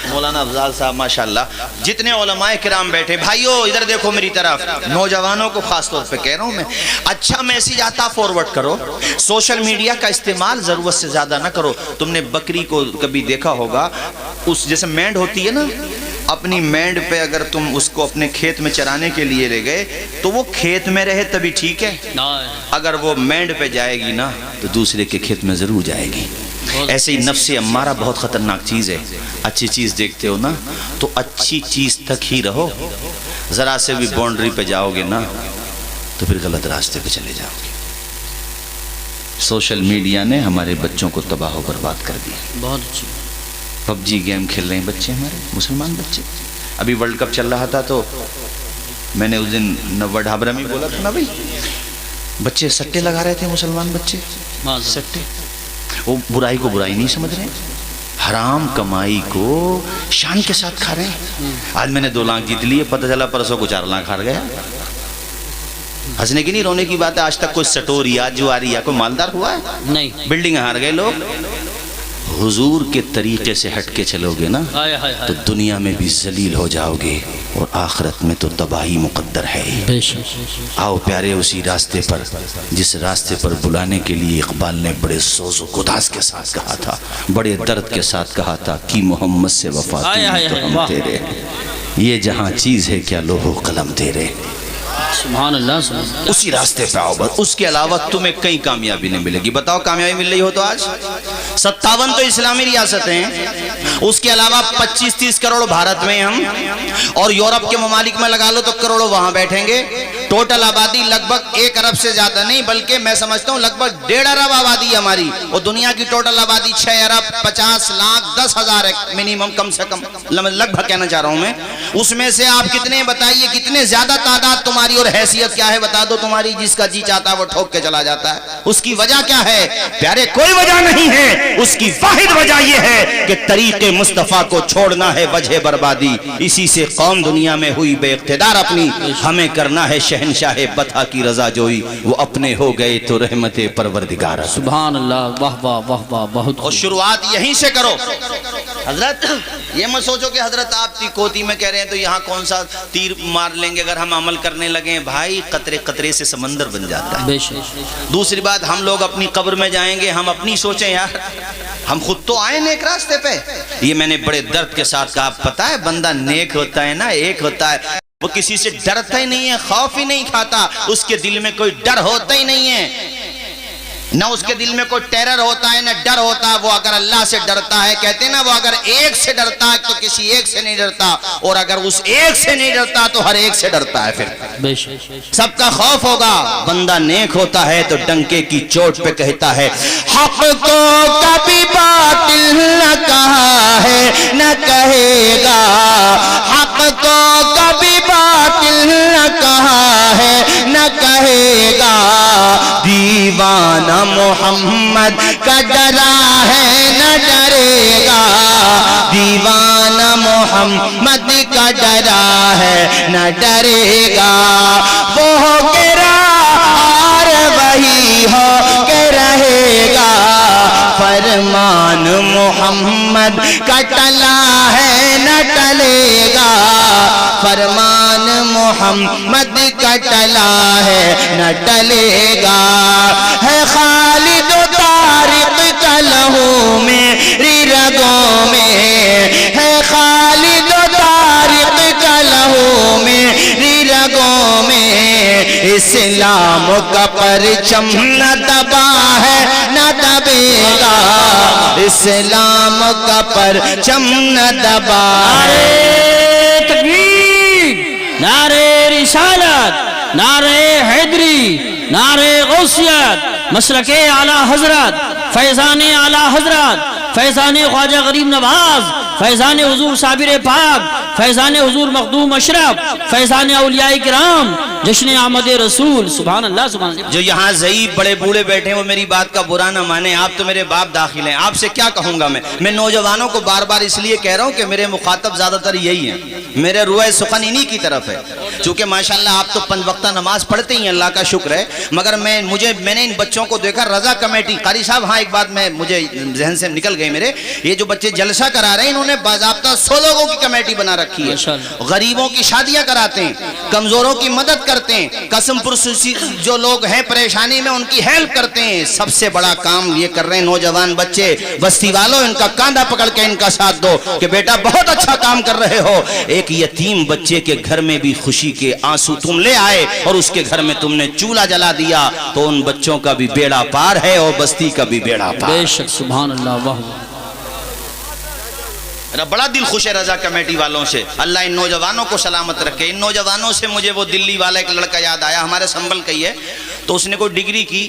S1: مولانا افضال صاحب ماشاءاللہ. جتنے علماء کرام بیٹھے, بھائیو ادھر دیکھو میری طرف, نوجوانوں کو خاص طور پہ کہہ رہا ہوں میں, اچھا میسیج آتا فارورڈ کرو. سوشل میڈیا کا استعمال ضرورت سے زیادہ نہ کرو. تم نے بکری کو کبھی دیکھا ہوگا, اس جیسے مینڈ ہوتی ہے نا, اپنی مینڈ پہ اگر تم اس کو اپنے کھیت میں چرانے کے لیے لے گئے تو وہ کھیت میں رہے تبھی ٹھیک ہے, اگر وہ مینڈ پہ جائے گی نا تو دوسرے کے کھیت میں ضرور جائے گی. ایسے ہی نفس امارہ بہت خطرناک چیز ہے. اچھی چیز دیکھتے ہو نا تو اچھی چیز تک ہی رہو, ذرا سے بھی باؤنڈری پہ جاؤ گے نا تو پھر غلط راستے پہ چلے جاؤ گے. سوشل میڈیا نے ہمارے بچوں کو تباہ و برباد کر دیا.
S2: بہت اچھی.
S1: پب جی گیم کھیل رہے ہیں بچے, ہمارے مسلمان بچے. ابھی ورلڈ کپ چل رہا تھا تو میں نے اس دن نوا ڈھابرا میں بولا تھا نا بھائی, بچے سٹے لگا رہے تھے, مسلمان بچے سٹے. وہ برائی کو برائی نہیں سمجھ رہے, حرام کمائی کو شان کے ساتھ کھا رہے ہیں. آج میں نے 2 لاکھ جیت لیے, پتہ چلا پرسوں کو 4 لاکھ ہار گیا. ہنسنے کی نہیں رونے کی بات ہے. آج تک کوئی سٹوریا جواریا کوئی مالدار ہوا ہے؟ نہیں. بلڈنگ ہار گئے لوگ. حضور کے طریقے سے ہٹ کے چلو گے نا تو دنیا میں بھی ذلیل ہو جاؤ گے اور آخرت میں تو تباہی مقدر ہے. آؤ پیارے اسی راستے پر جس راستے پر بلانے کے لیے اقبال نے بڑے سوز و گداز کے ساتھ کہا تھا, بڑے درد کے ساتھ کہا تھا, کی محمد سے وفا کی تو ہم تیرے, یہ جہاں چیز ہے کیا لوح و قلم تیرے.
S2: سبحان اللہ, سبحان اللہ.
S1: اسی راستے پہ آؤ, بس اس کے علاوہ تمہیں کئی کامیابی نہیں ملے گی. بتاؤ کامیابی مل رہی ہو تو آج 57 تو اسلامی ریاستیں ہیں, اس کے علاوہ 25-30 کروڑ بھارت میں ہم, اور یورپ کے ممالک میں لگا لو تو کروڑوں وہاں بیٹھیں گے. ٹوٹل آبادی لگ بھگ 1 ارب سے زیادہ نہیں, بلکہ میں سمجھتا ہوں لگ بھگ 1.5 ارب آبادی ہے ہماری, اور دنیا کی ٹوٹل آبادی 6 ارب 50 لاکھ 10 ہزار ہے منیمم, کم سے کم لگ بھگ کہنا چاہ رہا ہوں میں. اس میں سے آپ کتنے بتائیے, کتنے زیادہ تعداد تمہاری اور حیثیت کیا ہے بتا دو تمہاری, جس کا جی چاہتا ہے وہ ٹھوک کے چلا جاتا ہے. اس کی وجہ کیا ہے پیارے؟ کوئی وجہ نہیں ہے, اس کی واحد وجہ یہ ہے کہ طریق مصطفیٰ کو چھوڑنا ہے وجہ بربادی. اسی سے قوم دنیا میں ہوئی بے اقتدار اپنی, ہمیں کرنا ہے شہنشاہ بطحا کی رضا جوئی, وہ اپنے ہو گئے تو رحمت پروردگار.
S2: سبحان اللہ, واہ واہ واہ واہ, بہت.
S1: اور شروعات یہیں سے کرو. حضرت یہ مت سوچو کہ حضرت آپ تیکوتی میں کہہ رہے ہیں تو یہاں کون سا تیر مار لیں گے اگر ہم عمل کرنے لگیں. بھائی قطرے قطرے سے سمندر بن جاتا ہے. دوسری بات, ہم لوگ اپنی قبر میں جائیں گے, ہم اپنی سوچیں یار, ہم خود تو آئے نیک راستے پہ. یہ میں نے بڑے درد کے ساتھ کہا, پتہ ہے بندہ نیک ہوتا ہے نا, ایک ہوتا ہے وہ کسی سے ڈرتا ہی نہیں ہے, خوف ہی نہیں کھاتا, اس کے دل میں کوئی ڈر ہوتا ہی نہیں ہے, نہ اس کے دل میں کوئی ٹیرر ہوتا ہے نہ ڈر ہوتا ہے. وہ اگر اللہ سے ڈرتا ہے, کہتے ہیں نا, وہ اگر ایک سے ڈرتا ہے تو کسی ایک سے نہیں ڈرتا, اور اگر اس ایک سے نہیں ڈرتا تو ہر ایک سے ڈرتا ہے. پھر سب کا خوف ہوگا. بندہ نیک ہوتا ہے تو ڈنکے کی چوٹ پہ کہتا ہے, حق کو کبھی باطل نہ کہا ہے نہ کہے گا, حق کو کبھی باطل نہ کہا ہے نہ کہے گا. دیوانہ محمد کا ڈرا ہے نہ ڈرے گا, دیوانہ محمد کا ڈرا ہے نہ ڈرے گا. وہ ہو کے راہ وہی ہو کے رہے گا, فرمان محمد کا ٹلا ہے نہ ٹلے گا, فرمان محمد کا ٹلا ہے نہ ٹلے گا. ہے خالد و طارق کا لہو میری رگوں میں, ہے خالد و طارق کا لہو میری رگوں میں, اسلام کا پرچم نہ دبا ہے نہ دبے گا, اسلام کا پرچم نہ دبا ہے.
S2: نعرے تکبیر, نعرے رسالت, نعرہ حیدری، نعرہ غوثیت، مسلک اعلی حضرت، فیضان اعلی حضرت، فیضان خواجہ غریب نواز، فیضان حضور صابر پاک، فیضان حضور مخدوم اشرف، فیضان اولیاء کرام، جشن آمد رسول. سبحان اللہ سبحان اللہ.
S1: جو یہاں ضعیف بڑے بوڑھے بیٹھے ہیں وہ میری بات کا برا نہ مانیں، آپ تو میرے باپ داخل ہیں، آپ سے کیا کہوں گا میں نوجوانوں کو بار بار اس لیے کہہ رہا ہوں کہ میرے مخاطب زیادہ تر یہی ہیں، میرے روح سخن انہی کی طرف ہے. چونکہ ماشاءاللہ آپ تو 5 وقتہ نماز پڑھتے ہی ہیں، اللہ کا شکر ہے، مگر میں نے ان بچوں کو دیکھا. رضا کمیٹی قاری صاحب، ہاں ایک بات مجھے ذہن سے نکل گئی میرے، یہ جو بچے جلسہ کرا رہے ہیں انہوں نے باضابطہ 100 لوگوں کی کمیٹی بنا رکھی ہے. غریبوں کی شادیاں کراتے ہیں، کمزوروں کی مدد کرتے ہیں، قسم پرسی جو لوگ ہیں پریشانی میں ان کی ہیلپ کرتے ہیں. سب سے بڑا کام یہ کر رہے ہیں نوجوان بچے. بستی والوں ان کا کاندھا پکڑ کے ان کا ساتھ دو کہ بیٹا بہت اچھا کام کر رہے ہو. ایک یتیم بچے کے گھر میں بھی خوشی کے آنسو تم لے آئے اور اس کے گھر میں تم نے چولہا جلا دیا تو ان بچوں کا بھی بیڑا پار ہے اور بستی کا بھی بیڑا پار.
S2: بے شک سبحان اللہ. واہ
S1: بڑا دل خوش ہے رضا کمیٹی والوں سے. اللہ ان نوجوانوں کو سلامت رکھے. ان نوجوانوں سے مجھے وہ دلی والا ایک لڑکا یاد آیا، ہمارے سنبل کا ہی ہے، تو اس نے کوئی ڈگری کی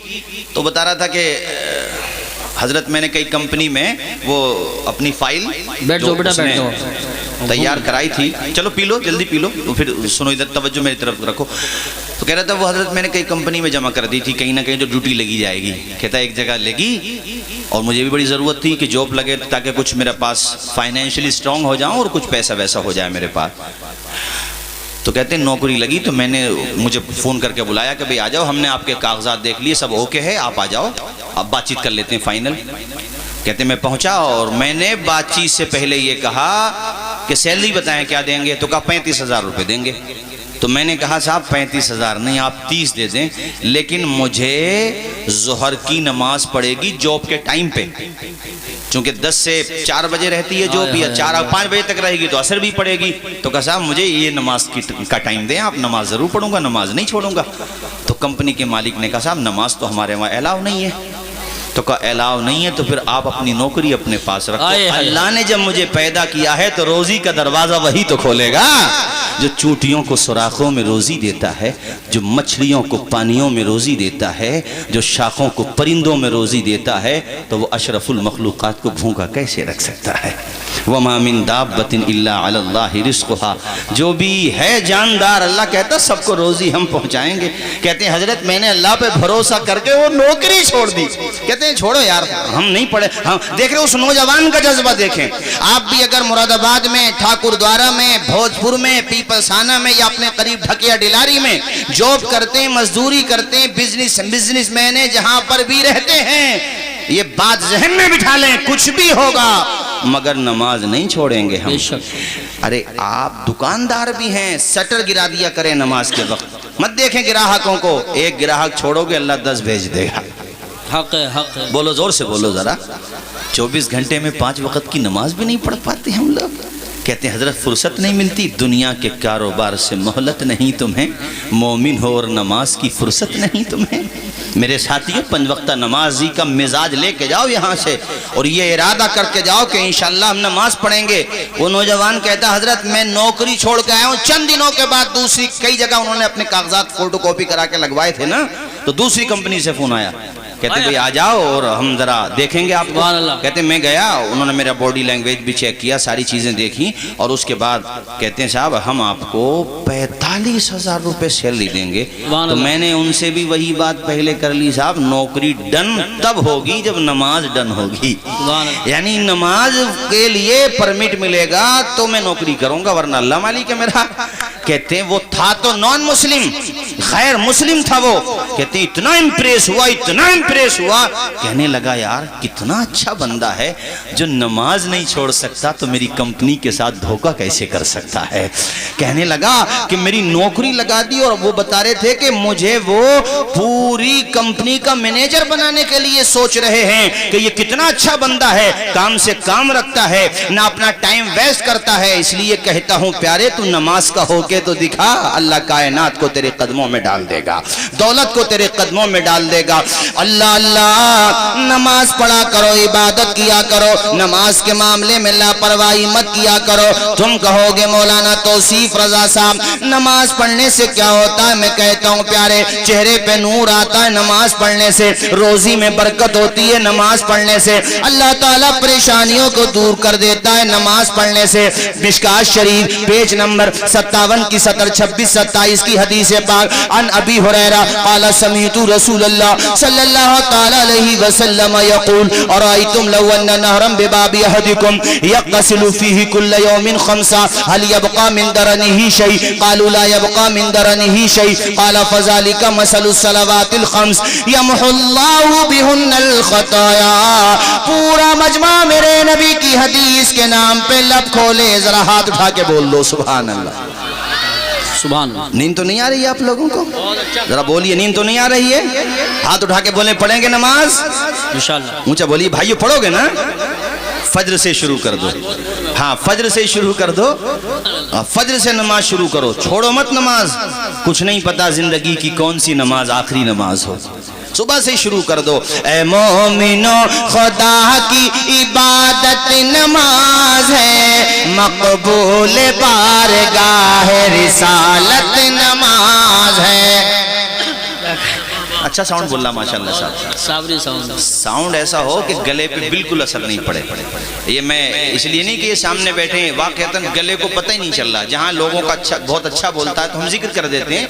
S1: تو بتا رہا تھا کہ حضرت میں نے کئی کمپنی میں وہ اپنی فائل تیار کرائی تھی. چلو پی لو، جلدی پی لو، پھر سنو ادھر توجہ میری طرف رکھو. تو کہہ رہا تھا وہ حضرت میں نے کئی کمپنی میں جمع کر دی تھی، کہیں نہ کہیں جو ڈیوٹی لگی جائے گی. کہتا ایک جگہ لگی اور مجھے بھی بڑی ضرورت تھی کہ جاب لگے تاکہ کچھ میرے پاس فائنینشلی سٹرونگ ہو جاؤں اور کچھ پیسہ ویسا ہو جائے میرے پاس. تو کہتے ہیں نوکری لگی تو میں نے مجھے فون کر کے بلایا کہ بھئی آ جاؤ، ہم نے آپ کے کاغذات دیکھ لیے، سب اوکے ہے، آپ آ جاؤ، اب بات چیت کر لیتے ہیں فائنل. کہتے ہیں میں پہنچا اور میں نے بات چیت سے پہلے یہ کہا کہ سیلری بتائیں کیا دیں گے. تو کہا 35,000 روپے دیں گے. تو میں نے کہا صاحب 35,000 نہیں، آپ 30 دے دیں، لیکن مجھے ظہر کی نماز پڑے گی جاب کے ٹائم پہ، چونکہ 10 سے 4 بجے رہتی ہے جاب، یا 4 اور 5 بجے تک رہے گی تو عصر بھی پڑے گی. تو کہا صاحب مجھے یہ نماز کا ٹائم دیں، آپ نماز ضرور پڑھوں گا، نماز نہیں چھوڑوں گا. تو کمپنی کے مالک نے کہا صاحب نماز تو ہمارے وہاں الاؤ نہیں ہے. تو کہا الاؤ نہیں ہے تو پھر آپ اپنی نوکری اپنے پاس رکھو. اللہ نے جب مجھے پیدا کیا ہے تو روزی کا دروازہ وہی تو کھولے گا جو چونٹیوں کو سوراخوں میں روزی دیتا ہے، جو مچھلیوں کو پانیوں میں روزی دیتا ہے، جو شاخوں کو پرندوں میں روزی دیتا ہے، تو وہ اشرف المخلوقات کو بھوکا کیسے رکھ سکتا ہے؟ وَمَا مِن دَابَّةٍ إِلَّا عَلَى اللَّهِ رِزْقُهَا. جو بھی ہے جاندار اللہ کہتا سب کو روزی ہم پہنچائیں گے. کہتے ہیں حضرت میں نے اللہ پہ بھروسہ کر کے وہ نوکری چھوڑ دی. کہتے ہیں چھوڑو یار ہم نہیں پڑھے. دیکھ رہے اس نوجوان کا جذبہ دیکھیں. آپ بھی اگر مراد آباد میں، ٹھاکر دوارا میں، بھوجپور میں، پیپلسانہ میں یا اپنے قریب ڈھکیا ڈلاری میں جاب کرتے ہیں، مزدوری کرتے ہیں، بزنس مین ہیں، جہاں پر بھی رہتے ہیں، یہ بات ذہن میں بٹھا لیں کچھ بھی ہوگا مگر نماز نہیں چھوڑیں گے ہم. ارے آپ دکاندار بھی ہیں، سٹر گرا دیا کریں نماز کے وقت. مت دیکھیں گراہکوں کو، ایک گراہک چھوڑو گے اللہ 10 بھیج دے گا.
S2: حق ہے حق ہے.
S1: بولو زور سے بولو ذرا. 24 گھنٹے میں 5 وقت کی نماز بھی نہیں پڑھ پاتے ہم لوگ. کہتے ہیں حضرت فرصت نہیں ملتی، دنیا کے کاروبار سے مہلت نہیں تمہیں، مومن ہو اور نماز کی فرصت نہیں تمہیں. میرے ساتھیوں 5 وقتہ نمازی کا مزاج لے کے جاؤ یہاں سے اور یہ ارادہ کر کے جاؤ کہ انشاءاللہ ہم نماز پڑھیں گے. وہ نوجوان کہتا حضرت میں نوکری چھوڑ کے آیا ہوں. چند دنوں کے بعد دوسری کئی جگہ انہوں نے اپنے کاغذات فوٹو کاپی کرا کے لگوائے تھے نا، تو دوسری کمپنی سے فون آیا، کہتے بھئی آ جاؤ اور ہم ذرا دیکھیں گے آپ کو. کہتے میں گیا، انہوں نے میرا باڈی لینگویج بھی چیک کیا، ساری چیزیں دیکھی اور اس کے بعد کہتے ہیں صاحب ہم آپ کو 45,000 روپے سیلری دیں گے. تو میں نے ان سے بھی وہی بات پہلے کر لی، صاحب نوکری ڈن تب ہوگی جب نماز ڈن ہوگی. یعنی نماز کے لیے پرمٹ ملے گا تو میں نوکری کروں گا، ورنہ اللہ مالک ہے میرا. کہتے ہیں وہ تھا تو نان مسلم، غیر مسلم تھا وہ. کہتے ہیں اتنا امپریس ہوا کہنے لگا یار کتنا اچھا بندہ ہے جو نماز نہیں چھوڑ سکتا تو میری کمپنی کے ساتھ دھوکہ کیسے کر سکتا ہے. کہنے لگا کہ میری نوکری لگا دی اور وہ بتا رہے تھے کہ مجھے وہ پوری کمپنی کا مینیجر بنانے کے لیے سوچ رہے ہیں کہ یہ کتنا اچھا بندہ ہے، کام سے کام رکھتا ہے، نہ اپنا ٹائم ویسٹ کرتا ہے. اس لیے کہتا ہوں پیارے تو نماز کا ہو کے تو دکھا، اللہ کائنات کو تیرے قدموں قدموں میں ڈال دے گا، دولت کو تیرے قدموں میں ڈال دے گا۔ اللہ اللہ، نماز پڑھا کرو، عبادت کیا کرو، نماز کے معاملے میں لاپرواہی مت کیا کرو۔ تم کہو گے مولانا توصیف رضا صاحب نماز پڑھنے سے کیا ہوتا ہے؟ میں کہتا ہوں پیارے، چہرے پہ نور آتا ہے نماز پڑھنے سے، روزی میں برکت ہوتی ہے نماز پڑھنے سے، اللہ تعالیٰ پریشانیوں کو دور کر دیتا ہے نماز پڑھنے سے۔ مشکات شریف پیج نمبر 57 کی سطر 26-27 کی حدیث پاک، ان ابی ہریرہ قال سمعت رسول اللہ صلی اللہ تعالی علیہ وسلم یقول ارائیتم لو ان نہرا بباب احدکم یغتسل فیہ کل یوم خمسا هل یبقى من درنہ شیء قالوا لا يبقى من درنہ شیء قال فذلك مثل الصلوات الخمس یمحو اللہ بہن الخطایا۔ پورا مجمع میرے نبی کی حدیث کے نام پہ لب کھولے، ذرا ہاتھ اٹھا کے بول دو سبحان اللہ۔
S2: سبحان اللہ۔
S1: نیند تو نہیں آ رہی ہے آپ لوگوں کو؟ ذرا بولیے نیند تو نہیں آ رہی ہے؟ ہاتھ اٹھا کے بولیں پڑھیں گے نماز
S2: انشاءاللہ۔
S1: اونچا بولیے بھائیو پڑھو گے نا؟ فجر سے شروع کر دو، ہاں فجر سے شروع کر دو، فجر سے نماز شروع کرو، چھوڑو مت نماز، کچھ نہیں پتا زندگی کی کون سی نماز آخری نماز ہو، صبح سے شروع کر دو۔ اے مومنو خدا کی عبادت نماز ہے، مقبول بارگاہ رسالت نماز ہے۔ اچھا ساؤنڈ بولنا ماشاءاللہ صاحب،
S2: صابری
S1: ساؤنڈ ایسا ہو کہ گلے پہ بالکل اثر نہیں پڑے۔ یہ میں اس لیے نہیں کہ یہ سامنے بیٹھے ہیں، واقعتاً گلے کو پتہ ہی نہیں چل رہا، جہاں لوگوں کا اچھا بہت اچھا بولتا ہے تو ہم ذکر کر دیتے ہیں،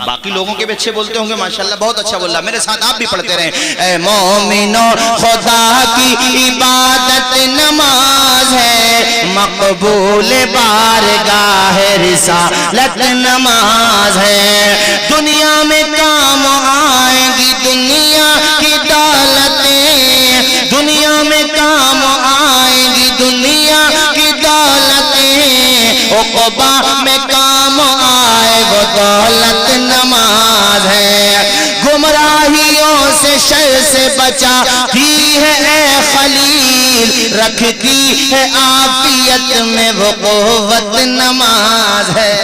S1: باقی لوگوں کے بھی اچھے بولتے ہوں گے ماشاءاللہ بہت اچھا بول رہا، میرے ساتھ آپ بھی پڑھتے رہیں۔ اے مومنو خدا کی عبادت نماز ہے، مقبول بارگاہ رسالت نماز ہے۔ دنیا میں کام آئیں گی دنیا کی دولتیں، دنیا میں کام آئیں گی دنیا کی دولتیں، عقبہ میں کام آئے وہ دولت نماز ہے۔ گمراہیوں سے شر سے بچاتی ہے اے خلیل، رکھتی ہے عافیت میں وہ قوت نماز ہے۔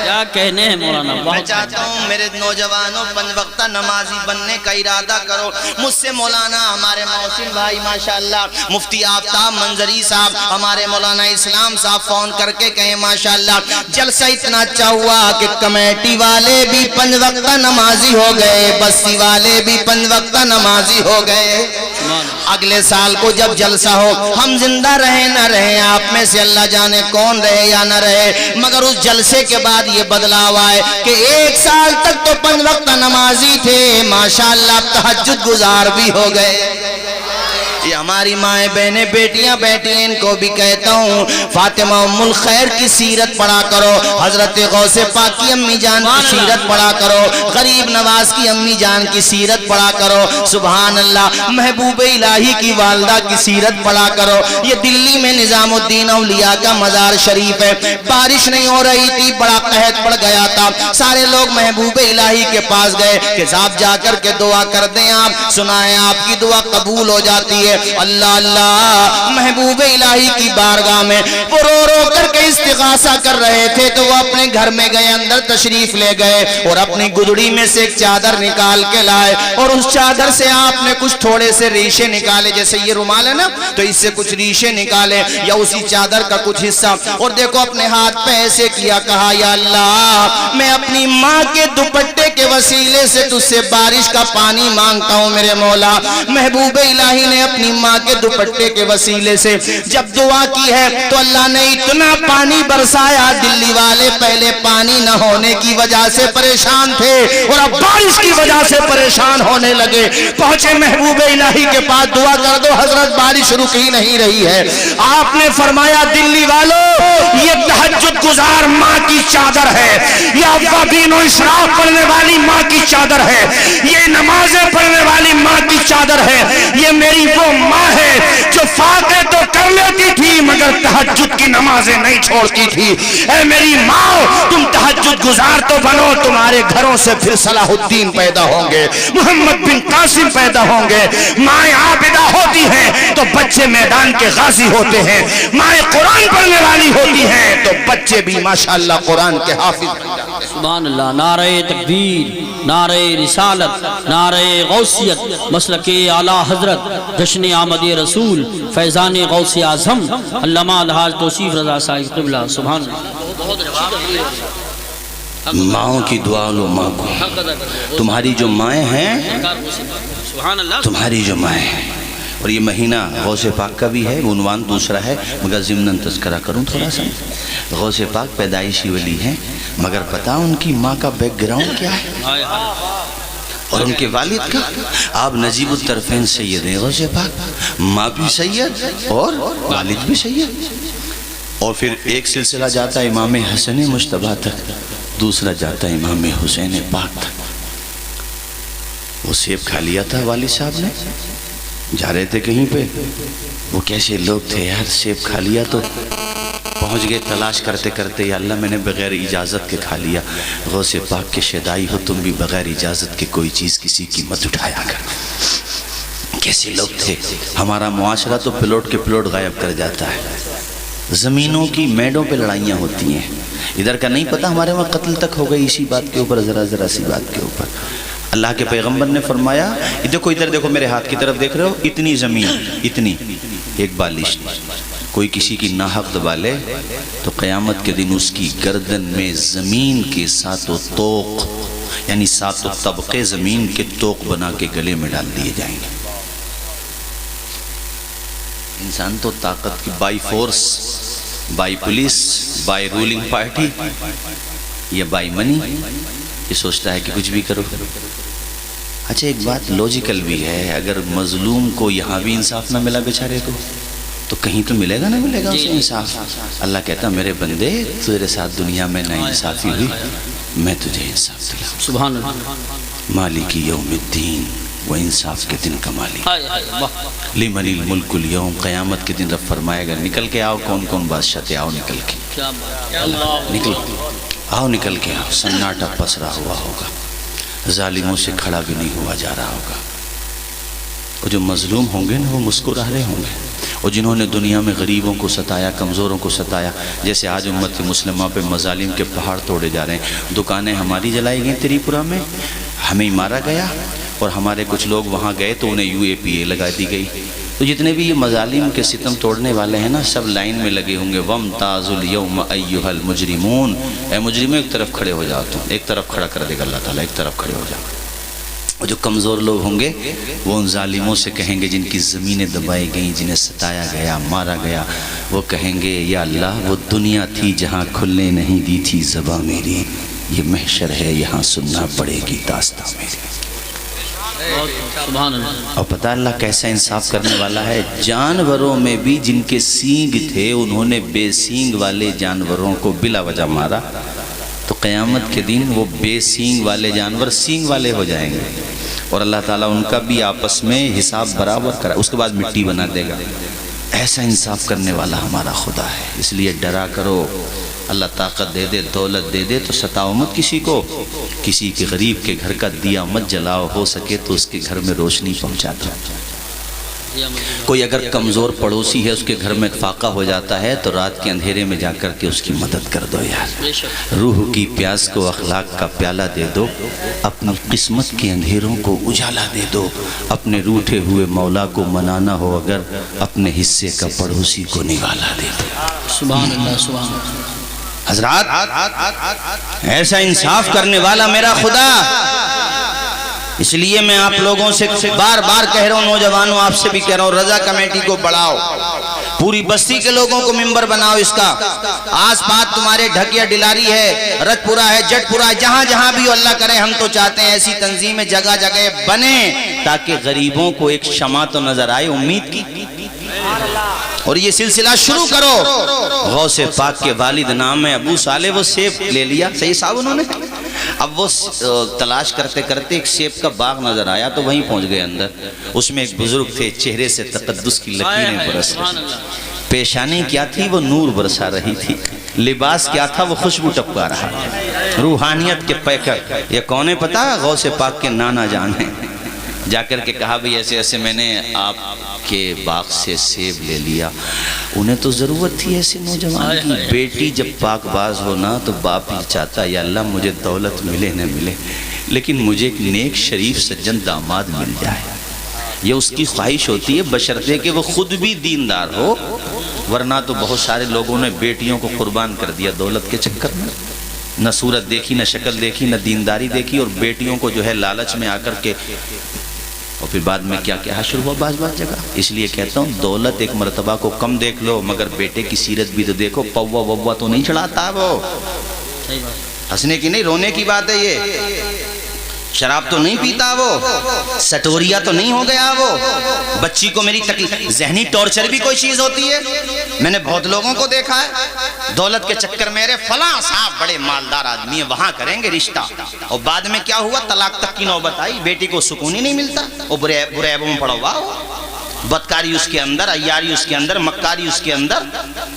S2: کیا کہنے ہیں مولانا؟
S1: میں چاہتا ہوں میرے نوجوانوں پنج وقتہ نمازی بننے کا ارادہ کرو۔ مجھ سے مولانا ہمارے محسن بھائی ماشاءاللہ، مفتی آفتاب منظری صاحب، ہمارے مولانا اسلام صاحب فون کر کے کہیں ماشاءاللہ جلسہ اتنا اچھا ہوا کہ کمیٹی والے بھی پنج وقتہ نمازی ہو گئے، بستی والے بھی پنج وقتہ نمازی ہو گئے۔ اگلے سال کو جب جلسہ ہو، ہم زندہ رہیں نہ رہیں، آپ میں سے اللہ جانے کون رہے یا نہ رہے، مگر اس جلسے کے بعد یہ بدلاؤ آئے کہ ایک سال تک تو پنج وقت نمازی تھے، ماشاءاللہ تہجد گزار بھی ہو گئے۔ یہ ہماری مائیں بہنیں بیٹیاں بیٹھی ہیں، ان کو بھی کہتا ہوں فاطمہ ام الخیر کی سیرت پڑھا کرو، حضرت غوث پاک کی امی جان کی سیرت پڑھا کرو، غریب نواز کی امی جان کی سیرت پڑھا کرو، سبحان اللہ محبوب الہی کی والدہ کی سیرت پڑھا کرو۔ یہ دلی میں نظام الدین اولیاء کا مزار شریف ہے، بارش نہیں ہو رہی تھی، بڑا قحط پڑ گیا تھا، سارے لوگ محبوب الہی کے پاس گئے کہ صاحب جا کر کے دعا کر دیں، آپ سنائیں آپ کی دعا قبول ہو جاتی ہے۔ اللہ اللہ محبوب الہی کی بارگاہ میں وہ رو رو کر کے استغاثہ کر رہے تھے تو وہ اپنے گھر میں گئے، اندر تشریف لے گئے اور اپنی گدڑی میں سے ایک چادر نکال کے لائے اور اس چادر سے آپ نے کچھ تھوڑے سے ریشے نکالے، جیسے یہ رومال ہے نا تو اس سے کچھ ریشے نکالے یا اسی چادر کا کچھ حصہ، اور دیکھو اپنے ہاتھ پہ ایسے کیا، کہا یا اللہ میں اپنی ماں کے دوپٹے کے وسیلے سے تجھ سے بارش کا پانی مانگتا ہوں میرے مولا۔ محبوب الہی نے اپنی ماں کے دوپٹے کے وسیلے سے جب دعا کی ہے تو اللہ نے اتنا پانی برسایا، دلی والے پہلے پانی نہ ہونے کی وجہ سے پریشان تھے اور اب بارش کی وجہ سے پریشان ہونے لگے، پہنچے محبوب الہی کے پاس، دعا کر دو حضرت بارش رک ہی نہیں رہی ہے۔ آپ نے فرمایا دلی والوں یہ تہجد گزار ماں کی چادر ہے، یہ اوابین و اشراق پڑھنے والی ماں کی چادر ہے، یہ نمازیں پڑھنے والی ماں کی چادر ہے، یہ میری وہ ماں ہے جو فاتح تو کر لیتی تھی مگر تہجد کی نمازیں نہیں چھوڑتی تھی۔ اے میری ماں تم تہجد گزار تو بنو، تمہارے گھروں سے پھر صلاح الدین پیدا ہوں گے، محمد بن قاسم پیدا ہوں گے۔ مائیں عابدہ ہوتی ہیں تو بچے میدان کے غازی ہوتے ہیں، مائیں قرآن پڑھنے والی ہوتی ہیں تو بچے بھی ماشاءاللہ قرآن کے حافظ بن جاتے ہیں۔
S2: سبحان اللہ۔ نعرہ تکبیر، نعرہ رسالت، نعرہ غوثیت، مسلک اعلیٰ حضرت، جشن آمد رسول، فیضان غوث اعظم علامہ الحاج توصیف رضا صاحب قبلہ۔ سبحان اللہ۔
S1: ماؤں کی دعا لو ماں کو، تمہاری جو مائیں ہیں،
S2: سبحان اللہ۔
S1: تمہاری جو مائیں ہیں، اور یہ مہینہ غوث پاک کا بھی ہے، عنوان دوسرا ہے، مگر ضمناً تذکرہ کروں تھوڑا سا۔ غوث پاک پیدائشی ولی ہیں، مگر پتہ ان کی ماں کا بیک گراؤنڈ کیا ہے اور ان کے والد کا؟ آپ نجیب الطرفین سید ہیں غوث پاک، ماں بھی سید اور والد بھی سید۔ اور پھر ایک سلسلہ جاتا ہے امام حسن مجتبیٰ تک، دوسرا جاتا ہے امام حسین پاک تک۔ وہ سیب کھا لیا تھا والد صاحب نے، جا رہے تھے کہیں پہ، وہ کیسے لوگ تھے یار، سیب کھا لیا تو پہنچ گئے تلاش کرتے کرتے، یا اللہ میں نے بغیر اجازت کے کھا لیا۔ غوث پاک کے شیدائی ہو، تم بھی بغیر اجازت کے کوئی چیز کسی کی مت اٹھایا کر۔ کیسے لوگ تھے۔ ہمارا معاشرہ تو پلوٹ کے پلوٹ غائب کر جاتا ہے، زمینوں کی میڈوں پہ لڑائیاں ہوتی ہیں، ادھر کا نہیں پتا، ہمارے وہاں قتل تک ہو گئی اسی بات کے اوپر، ذرا سی بات کے اوپر۔ اللہ کے پیغمبر نے فرمایا، دیکھو ادھر دیکھو، میرے ہاتھ کی طرف دیکھ رہے ہو، اتنی زمین، اتنی ایک بالش، کوئی کسی کی ناحق دبا لے تو قیامت کے دن اس کی گردن میں زمین کے ساتوں توق، یعنی ساتوں طبقے زمین کے توق بنا کے گلے میں ڈال دیے جائیں گے۔ انسان تو طاقت کی by force, by police, by ruling party یا بائی منی، یہ سوچتا ہے کہ کچھ بھی کرو۔ اچھا ایک بات لوجیکل بھی ہے، اگر مظلوم کو یہاں بھی انصاف نہ ملا بیچارے کو تو کہیں تو ملے گا، نہ ملے گا اسے انصاف۔ اللہ کہتا میرے بندے تیرے ساتھ دنیا میں نا انصافی ہوئی، میں تجھے انصاف دلاؤں۔
S2: سبحان اللہ۔
S1: مالک یوم الدین، وہ انصاف کے دن کا مالک۔ لمن الملک اليوم، قیامت کے دن رب فرمائے گا نکل کے آؤ، کون کون بادشاہ تھے، آؤ نکل کے، نکلو آؤ، نکل کے آؤ۔ سناٹا پسرا ہوا ہوگا، ظالموں سے کھڑا بھی نہیں ہوا جا رہا ہوگا۔ وہ جو مظلوم ہوں گے نا وہ مسکرا رہے ہوں گے، اور جنہوں نے دنیا میں غریبوں کو ستایا، کمزوروں کو ستایا، جیسے آج امت مسلمہ پہ مظالم کے پہاڑ توڑے جا رہے ہیں۔ دکانیں ہماری جلائی گئیں تریپورہ میں، ہمیں مارا گیا، اور ہمارے کچھ لوگ وہاں گئے تو انہیں UAPA لگا دی گئی۔ تو جتنے بھی یہ مظالم کے ستم توڑنے والے ہیں نا، سب لائن میں لگے ہوں گے، وَامْتَازُوا الْيَوْمَ أَيُّهَا الْمُجْرِمُونَ، اے مجرموں ایک طرف کھڑے ہو جاؤ، تم ایک طرف کھڑا کر دے گا اللہ تعالیٰ، ایک طرف کھڑے ہو جاؤ۔ اور جو کمزور لوگ ہوں گے وہ ان ظالموں سے کہیں گے جن کی زمینیں دبائی گئیں، جنہیں ستایا گیا، مارا گیا، وہ کہیں گے یا اللہ وہ دنیا تھی جہاں کھلنے نہیں دی تھی زباں میری، یہ محشر ہے یہاں سننا پڑے گی داستاں میری۔
S2: سبحان اللہ۔
S1: اور پتہ اللہ کیسا انصاف کرنے والا ہے، جانوروں میں بھی جن کے سینگ تھے انہوں نے بے سینگ والے جانوروں کو بلا وجہ مارا، تو قیامت کے دن وہ بے سینگ والے جانور سینگ والے ہو جائیں گے، اور اللہ تعالیٰ ان کا بھی آپس میں حساب برابر کرا، اس کے بعد مٹی بنا دے گا۔ ایسا انصاف کرنے والا ہمارا خدا ہے، اس لیے ڈرا کرو۔ اللہ طاقت دے دے، دولت دے دے تو ستاؤ مت کسی کو، کسی کے غریب کے گھر کا دیا مت جلاؤ، ہو سکے تو اس کے گھر میں روشنی پہنچا دو۔ کوئی اگر کمزور پڑوسی ہے، اس کے گھر میں فاقہ ہو جاتا ہے تو رات کے اندھیرے میں جا کر کے اس کی مدد کر دو یار۔ روح کی پیاس کو اخلاق کا پیالہ دے دو، اپنی قسمت کے اندھیروں کو اجالا دے دو۔ اپنے روٹھے ہوئے مولا کو منانا ہو اگر، اپنے حصے کا پڑوسی کو نوالا دے دو۔
S2: سبحان اللہ، سبحان اللہ۔
S1: حضرات ایسا انصاف کرنے والا میرا خدا، اس لیے میں آپ لوگوں سے بار بار کہہ رہا ہوں، نوجوانوں آپ سے بھی کہہ رہا ہوں، رضا کمیٹی کو بڑھاؤ، پوری بستی کے لوگوں کو ممبر بناؤ اس کا۔ آس پاس تمہارے ڈھکیا ڈلاری ہے، رت پورا ہے، جٹ پورا ہے، جہاں جہاں بھی اللہ کرے، ہم تو چاہتے ہیں ایسی تنظیمیں جگہ جگہ بنے تاکہ غریبوں کو ایک شمع تو نظر آئے امید کی۔ اور یہ سلسلہ شروع کرو۔ غوث پاک کے والد نام ہے ابو صالح، وہ سیب لے لیا، صحیح صاحب انہوں نے، اب وہ تلاش کرتے کرتے ایک سیب کا باغ نظر آیا تو وہیں پہنچ گئے اندر۔ اس میں ایک بزرگ تھے، چہرے سے تقدس کی لکیریں برس رہی، پیشانی کیا تھی وہ نور برسا رہی تھی، لباس کیا تھا وہ خوشبو ٹپکا رہا تھا، روحانیت کے پیکر۔ یہ کون ہے پتہ؟ غوث پاک کے نانا جان ہیں، جا کر کے کہا بھی ایسے ایسے میں نے آپ کے باغ سے سیب لے لیا. انہیں تو ضرورت تھی ایسے نوجوان کی. بیٹی جب پاک باز ہونا تو باپ ہی چاہتا یا اللہ مجھے دولت ملے نہ ملے لیکن مجھے ایک نیک شریف سجن داماد مل جائے. یہ اس کی خواہش ہوتی ہے بشرطے کہ وہ خود بھی دیندار ہو، ورنہ تو بہت سارے لوگوں نے بیٹیوں کو قربان کر دیا دولت کے چکر میں. نہ صورت دیکھی، نہ شکل دیکھی، نہ دینداری دیکھی، اور بیٹیوں کو جو ہے لالچ میں آ کر کے، اور پھر بعد میں کیا کیا شروع ہوا بعض جگہ. اس لیے کہتا ہوں دولت ایک مرتبہ کو کم دیکھ لو مگر بیٹے کی سیرت بھی تو دیکھو. پوا ووا تو نہیں چڑھاتا وہ، ہنسنے کی نہیں رونے کی بات ہے. یہ شراب تو نہیں پیتا وہ، سٹوریا تو نہیں ہو گیا وہ. بچی کو میری تکلیف، ذہنی ٹارچر بھی کوئی چیز ہوتی ہے. میں نے بہت لوگوں کو دیکھا ہے دولت کے چکر میرے فلاں صاحب بڑے مالدار آدمی ہیں وہاں کریں گے رشتہ، اور بعد میں کیا ہوا طلاق تک کی نوبت آئی. بیٹی کو سکون ہی نہیں ملتا، وہ برے عیبوں میں پڑا ہوا ہو. بدکاری اس کے اندر، عیاری اس کے اندر، مکاری اس کے اندر،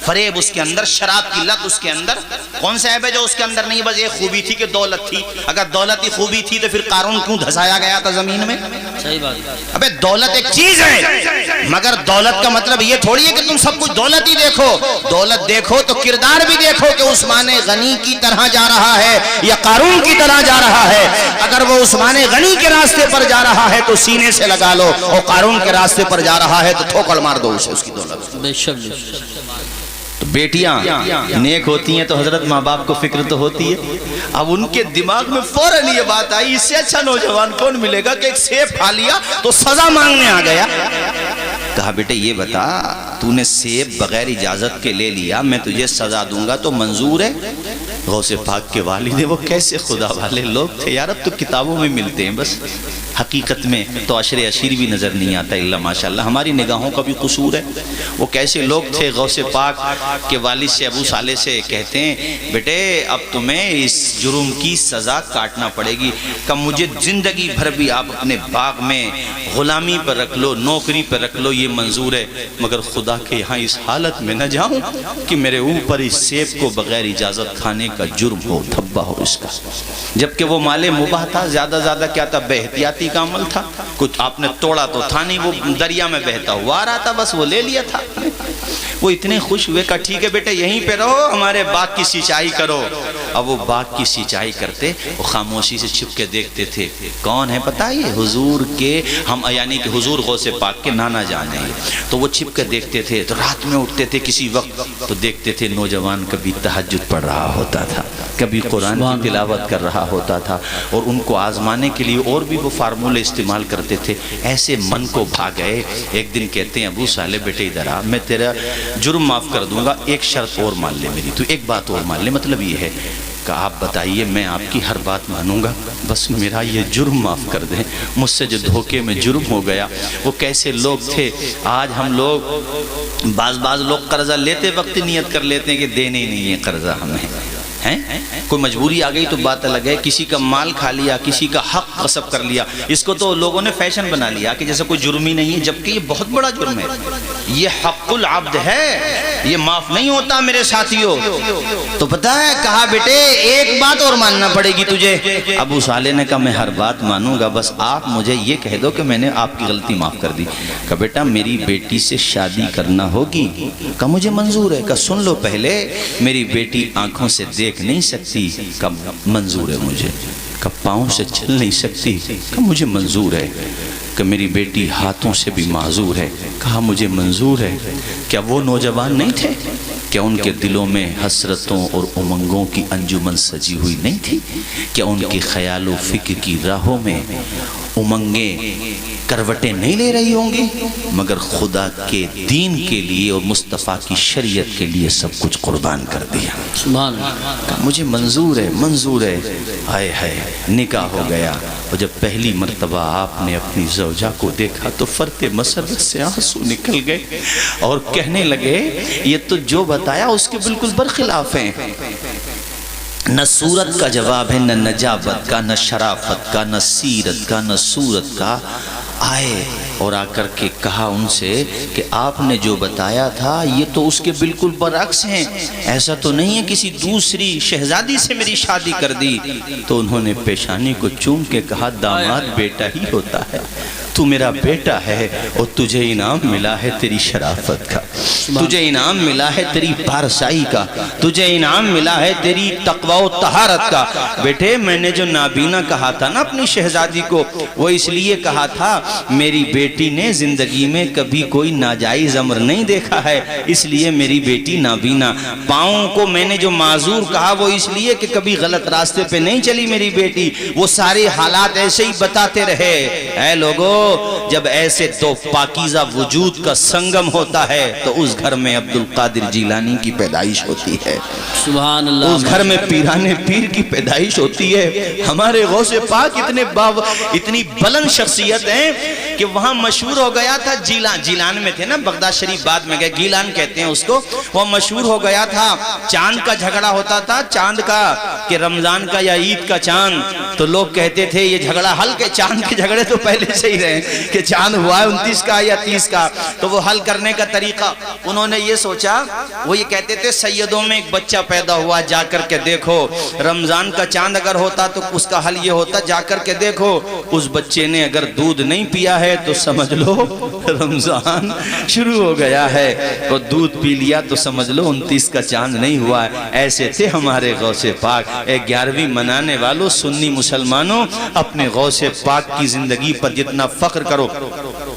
S1: فریب اس کے اندر، شراب کی لت اس کے اندر. کون سا عیب ہے جو اس کے اندر نہیں؟ بس یہ خوبی تھی کہ دولت تھی. اگر دولت ہی خوبی تھی تو پھر قارون کیوں دھسایا گیا تھا زمین میں؟
S2: صحیح بات.
S1: ابے دولت ایک چیز ہے مگر دولت کا مطلب یہ تھوڑی ہے کہ تم سب کچھ دولت ہی دیکھو. دولت دیکھو تو کردار بھی دیکھو کہ عثمان غنی کی طرح جا رہا ہے یا قارون کی طرح جا رہا ہے. اگر وہ عثمان غنی کے راستے پر جا رہا ہے تو سینے سے لگا لو، اور قارون کے راستے پر جا رہا ہے تو ٹھوکر مار دو اسے اس کی دولت.
S2: بے شک.
S1: تو بیٹیاں نیک ہوتی ہیں تو حضرت ماں باپ کو فکر تو ہوتی ہے. اب ان کے دماغ میں فوراً یہ بات آئی اس سے اچھا نوجوان کون ملے گا کہ ایک سیب کھا لیا تو سزا مانگنے آ گیا. کہا بیٹے یہ بتا تو نے سیب بغیر اجازت کے لے لیا، میں تجھے سزا دوں گا تو منظور ہے؟ غوث پاک کے والد وہ کیسے خدا والے لوگ تھے یار. اب تو کتابوں میں ملتے ہیں بس، حقیقت میں تو عشر عشیر بھی نظر نہیں آتا الا ماشاءاللہ. ہماری نگاہوں کا بھی قصور ہے. وہ کیسے لوگ تھے؟ غوث پاک کے والد سے ابو صالح سے کہتے ہیں بیٹے اب تمہیں اس جرم کی سزا کاٹنا پڑے گی. کہ مجھے زندگی بھر بھی آپ اپنے باغ میں غلامی پر رکھ لو، نوکری پر رکھ لو، یہ منظور ہے، مگر خدا کے یہاں اس حالت میں نہ جاؤں کہ میرے اوپر اس سیب کو بغیر اجازت کھانے کا جرم ہو، دھبا ہو اس کا. جبکہ وہ مال مباح تھا، زیادہ کیا تھا؟ بے احتیاطی کا عمل تھا. کچھ آپ نے توڑا تو تھا نہیں، وہ دریا میں بہتا ہوا آ رہا تھا، بس وہ لے لیا تھا. وہ اتنے خوش ہوئے کہ ٹھیک ہے بیٹے یہیں پہ رہو، ہمارے باغ کی سینچائی کرو. اب وہ باغ کی سینچائی کرتے، وہ خاموشی سے چھپ کے دیکھتے تھے. کون ہے پتہ ہے؟ حضور کے ہم، یعنی کہ حضور غوث پاک کے نانا جان ہیں. تو وہ چھپ کے دیکھتے تھے. تو رات میں اٹھتے تھے کسی وقت تو دیکھتے تھے نوجوان کبھی تہجد پڑھ رہا ہوتا تھا، کبھی قرآن کی تلاوت کر رہا ہوتا تھا، اور ان کو آزمانے کے لیے اور بھی وہ فارمولے استعمال کرتے تھے. ایسے من کو بھا گئے. ایک دن کہتے ہیں ابو صالح بیٹے ادھر آ، میں تیرا جرم معاف کر دوں گا، ایک شرط اور مان لے میری، تو ایک بات اور مان لے. مطلب یہ ہے کہ آپ بتائیے میں آپ کی ہر بات مانوں گا، بس میرا یہ جرم معاف کر دیں. مجھ سے جو دھوکے میں جرم ہو گیا. وہ کیسے لوگ تھے؟ آج ہم لوگ بعض لوگ قرضہ لیتے وقت نیت کر لیتے ہیں کہ دینے ہی نہیں ہے قرضہ ہمیں. کوئی مجبوری آ گئی تو بات الگ ہے. کسی کا مال کھا لیا، کسی کا حق غصب کر لیا، اس کو تو لوگوں نے فیشن بنا لیا کہ جیسے کوئی جرم ہی نہیں ہے، جبکہ یہ بہت بڑا جرم ہے. یہ حق العبد ہے، یہ معاف نہیں ہوتا میرے ساتھیوں. تو پتہ ہے کہا بیٹے ایک بات اور ماننا پڑے گی تجھے. ابو صالح نے کہا میں ہر بات مانوں گا، بس آپ مجھے یہ کہہ دو کہ میں نے آپ کی غلطی معاف کر دی. کہا بیٹا میری بیٹی سے شادی کرنا ہوگی. کہا مجھے منظور ہے. کہا سن لو پہلے، میری بیٹی آنکھوں سے دیکھ نہیں سکتی. کہا منظور ہے مجھے. کہا پاؤں سے چل نہیں سکتی. کہا مجھے منظور ہے. کہ میری بیٹی ہاتھوں سے بھی معذور ہے. کہا مجھے منظور ہے. کیا وہ نوجوان نہیں تھے؟ کیا ان کے دلوں میں حسرتوں اور امنگوں کی انجمن سجی ہوئی نہیں تھی؟ کیا ان کے خیال و فکر کی راہوں میں امنگیں کروٹیں نہیں لے رہی ہوں گی؟ مگر خدا کے دین کے لیے اور مصطفیٰ کی شریعت کے لیے سب کچھ قربان کر دیا.
S2: سبحان اللہ.
S1: مجھے منظور ہے، منظور ہے. ہائے ہائے نکاح ہو گیا. اور جب پہلی مرتبہ آپ نے اپنی زوجہ کو دیکھا تو فرط مسرت سے آنسو نکل گئے اور کہنے لگے یہ تو جو بتایا اس کے بالکل برخلاف ہیں. نہ صورت کا جواب ہے، نہ نجابت کا، نہ شرافت کا، نہ سیرت کا، نہ صورت کا. آئے اور آ کر کے کہا ان سے کہ آپ نے جو بتایا تھا یہ تو اس کے بالکل برعکس ہیں. ایسا تو نہیں ہے کسی دوسری شہزادی سے میری شادی کر دی. تو انہوں نے پیشانی کو چوم کے کہا داماد بیٹا ہی ہوتا ہے. تو میرا بیٹا ہے اور تجھے انعام ملا ہے تیری شرافت کا، تجھے انعام ملا ہے تیری پارسائی کا، تجھے انعام ملا ہے تیری تقوی و طہارت کا۔ بیٹے میں نے جو نابینا کہا تھا نا اپنی شہزادی کو، وہ اس لیے کہا تھا میری بیٹی نے زندگی میں کبھی کوئی ناجائز امر نہیں دیکھا ہے، اس لیے میری بیٹی نابینا۔ پاؤں کو میں نے جو معذور کہا وہ اس لیے کہ کبھی غلط راستے پہ نہیں چلی میری بیٹی، وہ سارے حالات ایسے ہی بتاتے رہے۔ اے لوگو، جب ایسے دو پاکیزہ وجود کا سنگم ہوتا ہے تو اس گھر میں عبدالقادر جیلانی کی پیدائش ہوتی ہے،
S2: سبحان اللہ،
S1: اس گھر میں پیران پیر کی پیدائش ہوتی ہے۔ ہمارے غوث پاک اتنی بلند شخصیت ہیں کہ وہاں مشہور ہو گیا تھا، جیلان میں تھے نا، بغداد شریف بعد میں گئے، گیلان کہتے ہیں اس کو، وہ مشہور ہو گیا تھا۔ چاند کا جھگڑا ہوتا تھا، چاند کا کہ رمضان کا یا عید کا چاند، تو لوگ کہتے تھے یہ جھگڑا حل کے، چاند کے جھگڑے تو پہلے سے ہی رہے کہ چاند ہوا ہے 29 کا یا 30 کا، تو وہ حل کرنے کا طریقہ انہوں نے یہ سوچا، وہ یہ کہتے تھے سیدوں میں ایک بچہ پیدا ہوا، جا کر کے دیکھو، رمضان کا چاند اگر ہوتا تو اس کا حل یہ ہوتا، جا کر کے دیکھو اس بچے نے اگر دودھ نہیں پیا ہے تو سمجھ لو رمضان شروع ہو گیا ہے، اور دودھ پی لیا تو سمجھ لو 29 کا چاند نہیں ہوا ہے۔ ایسے تھے ہمارے غوث پاک۔ 11ویں منانے والوں سنی مسلمانوں، اپنے غوث پاک کی زندگی پر جتنا فخر کرو۔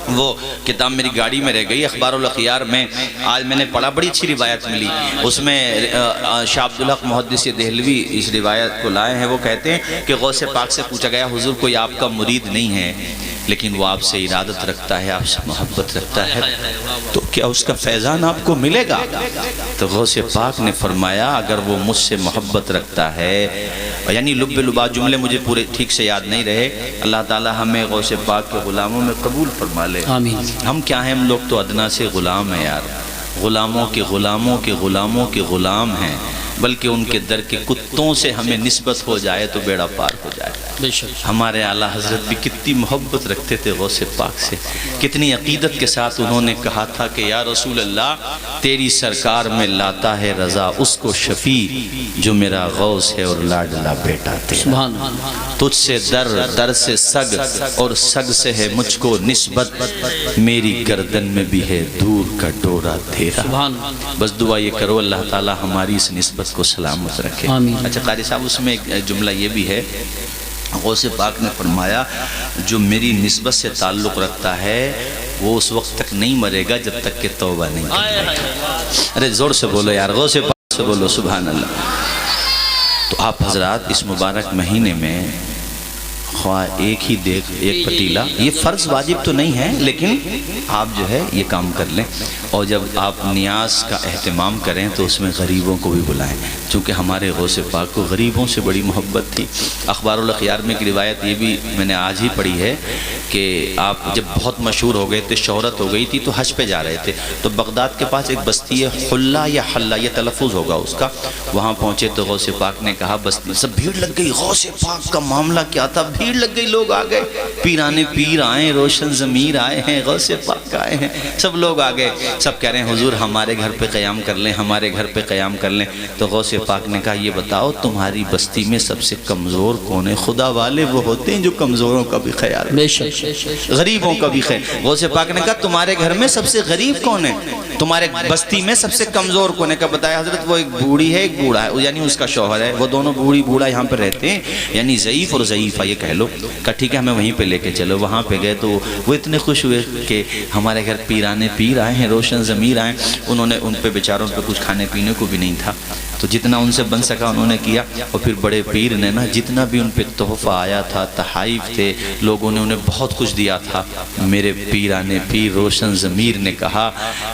S1: وہ کتاب میری گاڑی میں رہ گئی، اخبار الاخیار میں آج میں نے پڑھا، بڑی اچھی روایت ملی، اس میں شاہ عبدالحق محدث دہلوی اس روایت کو لائے ہیں۔ وہ کہتے ہیں کہ غوث پاک سے پوچھا گیا حضور کوئی آپ کا مرید نہیں ہے لیکن وہ آپ سے ارادت رکھتا ہے، آپ سے محبت رکھتا ہے، تو کیا اس کا فیضان آپ کو ملے گا؟ تو غوث پاک نے فرمایا اگر وہ مجھ سے محبت رکھتا ہے، یعنی لب لبا جملے مجھے پورے ٹھیک سے یاد نہیں رہے، اللہ تعالی ہمیں غوث پاک کے غلاموں میں قبول فرما لے۔
S2: آمین۔
S1: ہم کیا ہیں، ہم لوگ تو ادنا سے غلام ہیں یار، غلاموں کے غلاموں کے غلاموں کے غلام ہیں، بلکہ ان کے در کے کتوں سے ہمیں نسبت ہو جائے تو بیڑا پار ہو جائے۔
S2: بے شک
S1: ہمارے اعلیٰ حضرت بھی کتنی محبت رکھتے تھے غوث پاک سے، کتنی عقیدت کے ساتھ انہوں نے کہا تھا کہ یا رسول اللہ تیری سرکار میں لاتا ہے رضا اس کو شفیع جو میرا غوث ہے اور لاڈلا بیٹا تیرا،
S2: سبحان اللہ،
S1: تجھ سے در، در سے سگ اور سگ سے ہے مجھ کو نسبت، میری گردن میں بھی ہے دور کا ڈورا تیرا۔
S2: سبحان اللہ،
S1: بس دعا یہ کرو اللہ تعالی ہماری اس نسبت کو سلامت رکھے۔
S2: آمین۔
S1: اچھا قاری صاحب اس میں ایک جملہ یہ بھی ہے، غوث پاک نے فرمایا جو میری نسبت سے تعلق رکھتا ہے وہ اس وقت تک نہیں مرے گا جب تک کہ توبہ نہیں کرے گا۔ ارے زور سے بولو یار، غوث پاک سے بولو سبحان اللہ۔ تو آپ حضرات اس مبارک مہینے میں خواہ ایک ہی دیکھ ایک پتیلا، یہ فرض واجب تو نہیں ہے لیکن آپ جو ہے یہ کام کر لیں، اور جب آپ نیاز کا اہتمام کریں تو اس میں غریبوں کو بھی بلائیں، چونکہ ہمارے غوث پاک کو غریبوں سے بڑی محبت تھی۔ اخبار الاخیار میں ایک روایت یہ بھی میں نے آج ہی پڑھی ہے کہ آپ جب بہت مشہور ہو گئے تھے، شہرت ہو گئی تھی، تو حج پہ جا رہے تھے، تو بغداد کے پاس ایک بستی ہے حلہ یا حلہ، یہ تلفظ ہوگا اس کا، وہاں پہنچے تو غوث پاک نے کہا بستی سب بھیڑ لگ گئی، غوث پاک کا معاملہ کیا تھا، بھیڑ لگ گئی، لوگ آ گئے، پیرانے پیر آئے، روشن ضمیر آئے ہیں، غوث پاک آئے ہیں، سب لوگ آ گئے، سب کہہ رہے ہیں حضور ہمارے گھر پہ قیام کر لیں، ہمارے گھر پہ قیام کر لیں۔ تو غوث پاک نے کہا یہ بتاؤ تمہاری بستی میں سب سے کمزور کون ہے؟ خدا والے وہ ہوتے ہیں جو کمزوروں کا بھی خیال
S2: بے شک،
S1: غریبوں کا بھی خیر۔ غوث پاک نے کہا تمہارے گھر میں سب سے غریب کون ہے؟ تمہارے بستی میں سب سے کمزور کون ہے؟ کہ بتایا حضرت وہ ایک بوڑھی ہے ایک بوڑھا ہے، یعنی اس کا شوہر ہے، وہ دونوں بوڑھی بوڑھا یہاں پہ رہتے ہیں، یعنی ضعیف اور ضعیفہ یہ کہہ لو۔ کہا ٹھیک ہے ہمیں وہیں پہ لے کے چلو۔ وہاں پہ گئے تو وہ اتنے خوش ہوئے کہ ہمارے گھر پیرانے پیر آئے ہیں، روشن ضمیر آئے، انہوں نے ان پہ بیچاروں پہ کچھ کھانے پینے کو بھی نہیں تھا، تو جتنا ان سے بن سکا انہوں نے کیا، اور پھر بڑے پیر نے نا جتنا بھی ان پہ تحفہ آیا تھا، تحائف تھے، لوگوں نے انہیں بہت کچھ دیا تھا۔ میرے پیرانے پیر روشن ضمیر نے کہا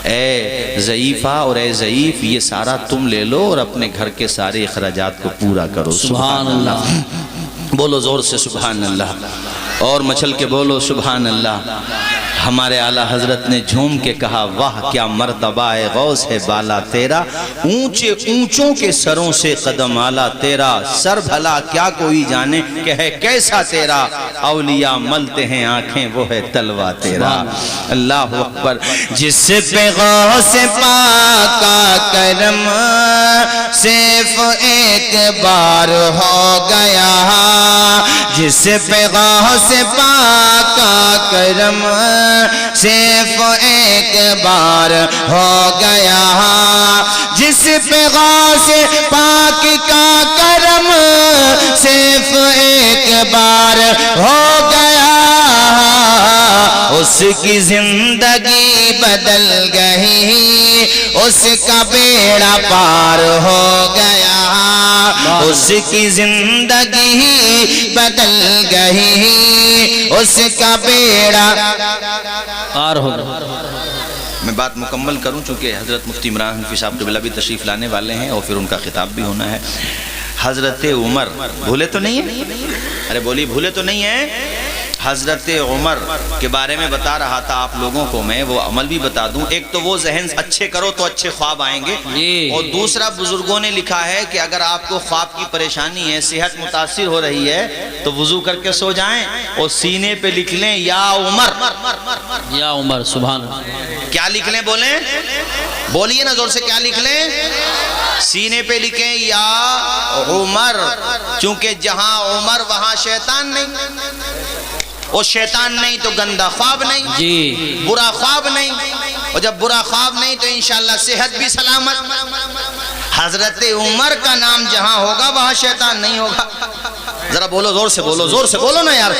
S1: اے ضعیفہ اور اے ضعیف یہ سارا تم لے لو اور اپنے گھر کے سارے اخراجات کو پورا کرو۔
S2: سبحان اللہ،
S1: بولو زور سے سبحان اللہ، اور مچل کے بولو سبحان اللہ۔ ہمارے اعلیٰ حضرت نے جھوم کے کہا واہ کیا مرتبہ ہے غوث ہے بالا تیرا، اونچے اونچوں کے سروں سے قدم آلا تیرا، سر بھلا کیا کوئی جانے کہ ہے کیسا تیرا، اولیاء ملتے ہیں آنکھیں وہ ہے تلوہ تیرا۔ اللہ اکبر۔ جس پہ غوث پاک کا کرم صرف ایک بار ہو گیا، جس پہ غوث پاک کا کرم صرف ایک بار ہو گیا، جس پہ غوث پاک کا کرم صرف ایک بار ہو گیا، اس کی زندگی بدل گئی، اس کا بیڑا پار ہو گیا، اس کی زندگی بدل گئی، اس کا بیڑا
S2: پار ہو گیا۔
S1: میں بات مکمل کروں چونکہ حضرت مفتی عمران حنفی صاحب قبلہ بھی تشریف لانے والے ہیں اور پھر ان کا خطاب بھی ہونا ہے۔ حضرت عمر بھولے تو نہیں ہیں؟ ارے بولی بھولے تو نہیں ہیں؟ حضرت عمر کے بارے میں بتا رہا تھا آپ لوگوں کو میں، وہ عمل بھی بتا دوں۔ ایک تو وہ ذہن اچھے کرو تو اچھے خواب آئیں گے، اور دوسرا بزرگوں نے لکھا ہے کہ اگر آپ کو خواب کی پریشانی ہے، صحت متاثر ہو رہی ہے تو وضو کر کے سو جائیں اور سینے پہ لکھ لیں یا عمر،
S2: یا عمر، سبحان اللہ۔
S1: کیا لکھ لیں بولیں؟ بولیے نا زور سے، کیا لکھ لیں؟ سینے پہ لکھیں یا عمر، چونکہ جہاں عمر وہاں شیطان نہیں، اور شیطان نہیں تو گندا خواب نہیں،
S2: جی
S1: برا خواب نہیں، اور جب برا خواب نہیں تو انشاءاللہ صحت بھی سلامت۔ حضرت عمر کا نام جہاں ہوگا وہاں شیطان نہیں ہوگا۔ ذرا بولو، زور سے بولو، زور سے بولو نا یار۔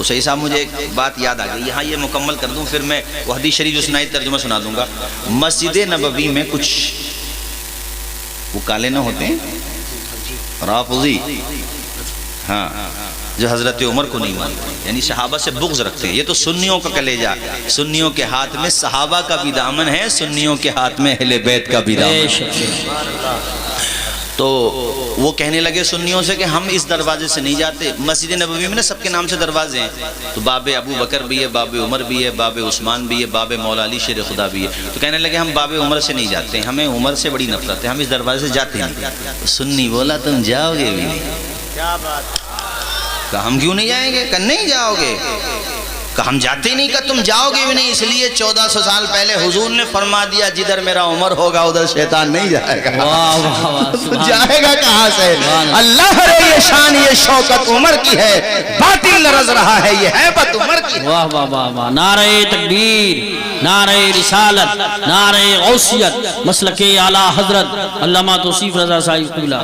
S1: صحیح صاحب مجھے ایک بات یاد آ گئی، یہاں یہ مکمل کر دوں پھر میں وہ حدیث شریف جو سنائی ترجمہ سنا دوں گا۔ مسجد نبوی میں کچھ وہ کالے نہ ہوتے ہیں رافضی، ہاں، جو حضرت عمر کو نہیں مانتے، یعنی صحابہ سے بغض رکھتے ہیں۔ یہ تو سنیوں کا کلیجہ، سنیوں کے ہاتھ میں صحابہ کا بھی دامن ہے، سنیوں کے ہاتھ میں اہل بیت کا بھی دامن ہے۔ تو وہ کہنے لگے سنیوں سے کہ ہم اس دروازے سے نہیں جاتے۔ مسجد نبوی میں نا سب کے نام سے دروازے ہیں، تو باب ابو بکر بھی ہے، باب عمر بھی ہے، باب عثمان بھی ہے، باب مولا علی شیر خدا بھی ہے۔ تو کہنے لگے ہم باب عمر سے نہیں جاتے، ہمیں عمر سے بڑی نفرت ہے، ہم اس دروازے سے جاتے ہیں۔ تو سنی بولا تم جاؤ گے بھی نہیں۔ کہا ہم کیوں نہیں جائیں گے؟ کہ نہیں جاؤ گے؟ کہ ہم جاتے ہی نہیں، کہ تم جاؤ گے بھی نہیں، اس لیے 1400 سال پہلے حضور نے فرما دیا جدھر میرا عمر ہوگا ادھر شیطان نہیں جائے گا۔ تو جائے گا کہاں سے؟ اللہ رے یہ شان یہ شوکت عمر کی ہے، باطل لرز رہا ہے یہ ہیبت عمر کی ہے۔
S2: واہ واہ واہ واہ، نعرہ تکبیر، نعرہ رسالت، نعرہ غوثیت، مسلک اعلیٰ حضرت علامہ توصیف رضا صاحب قبلہ۔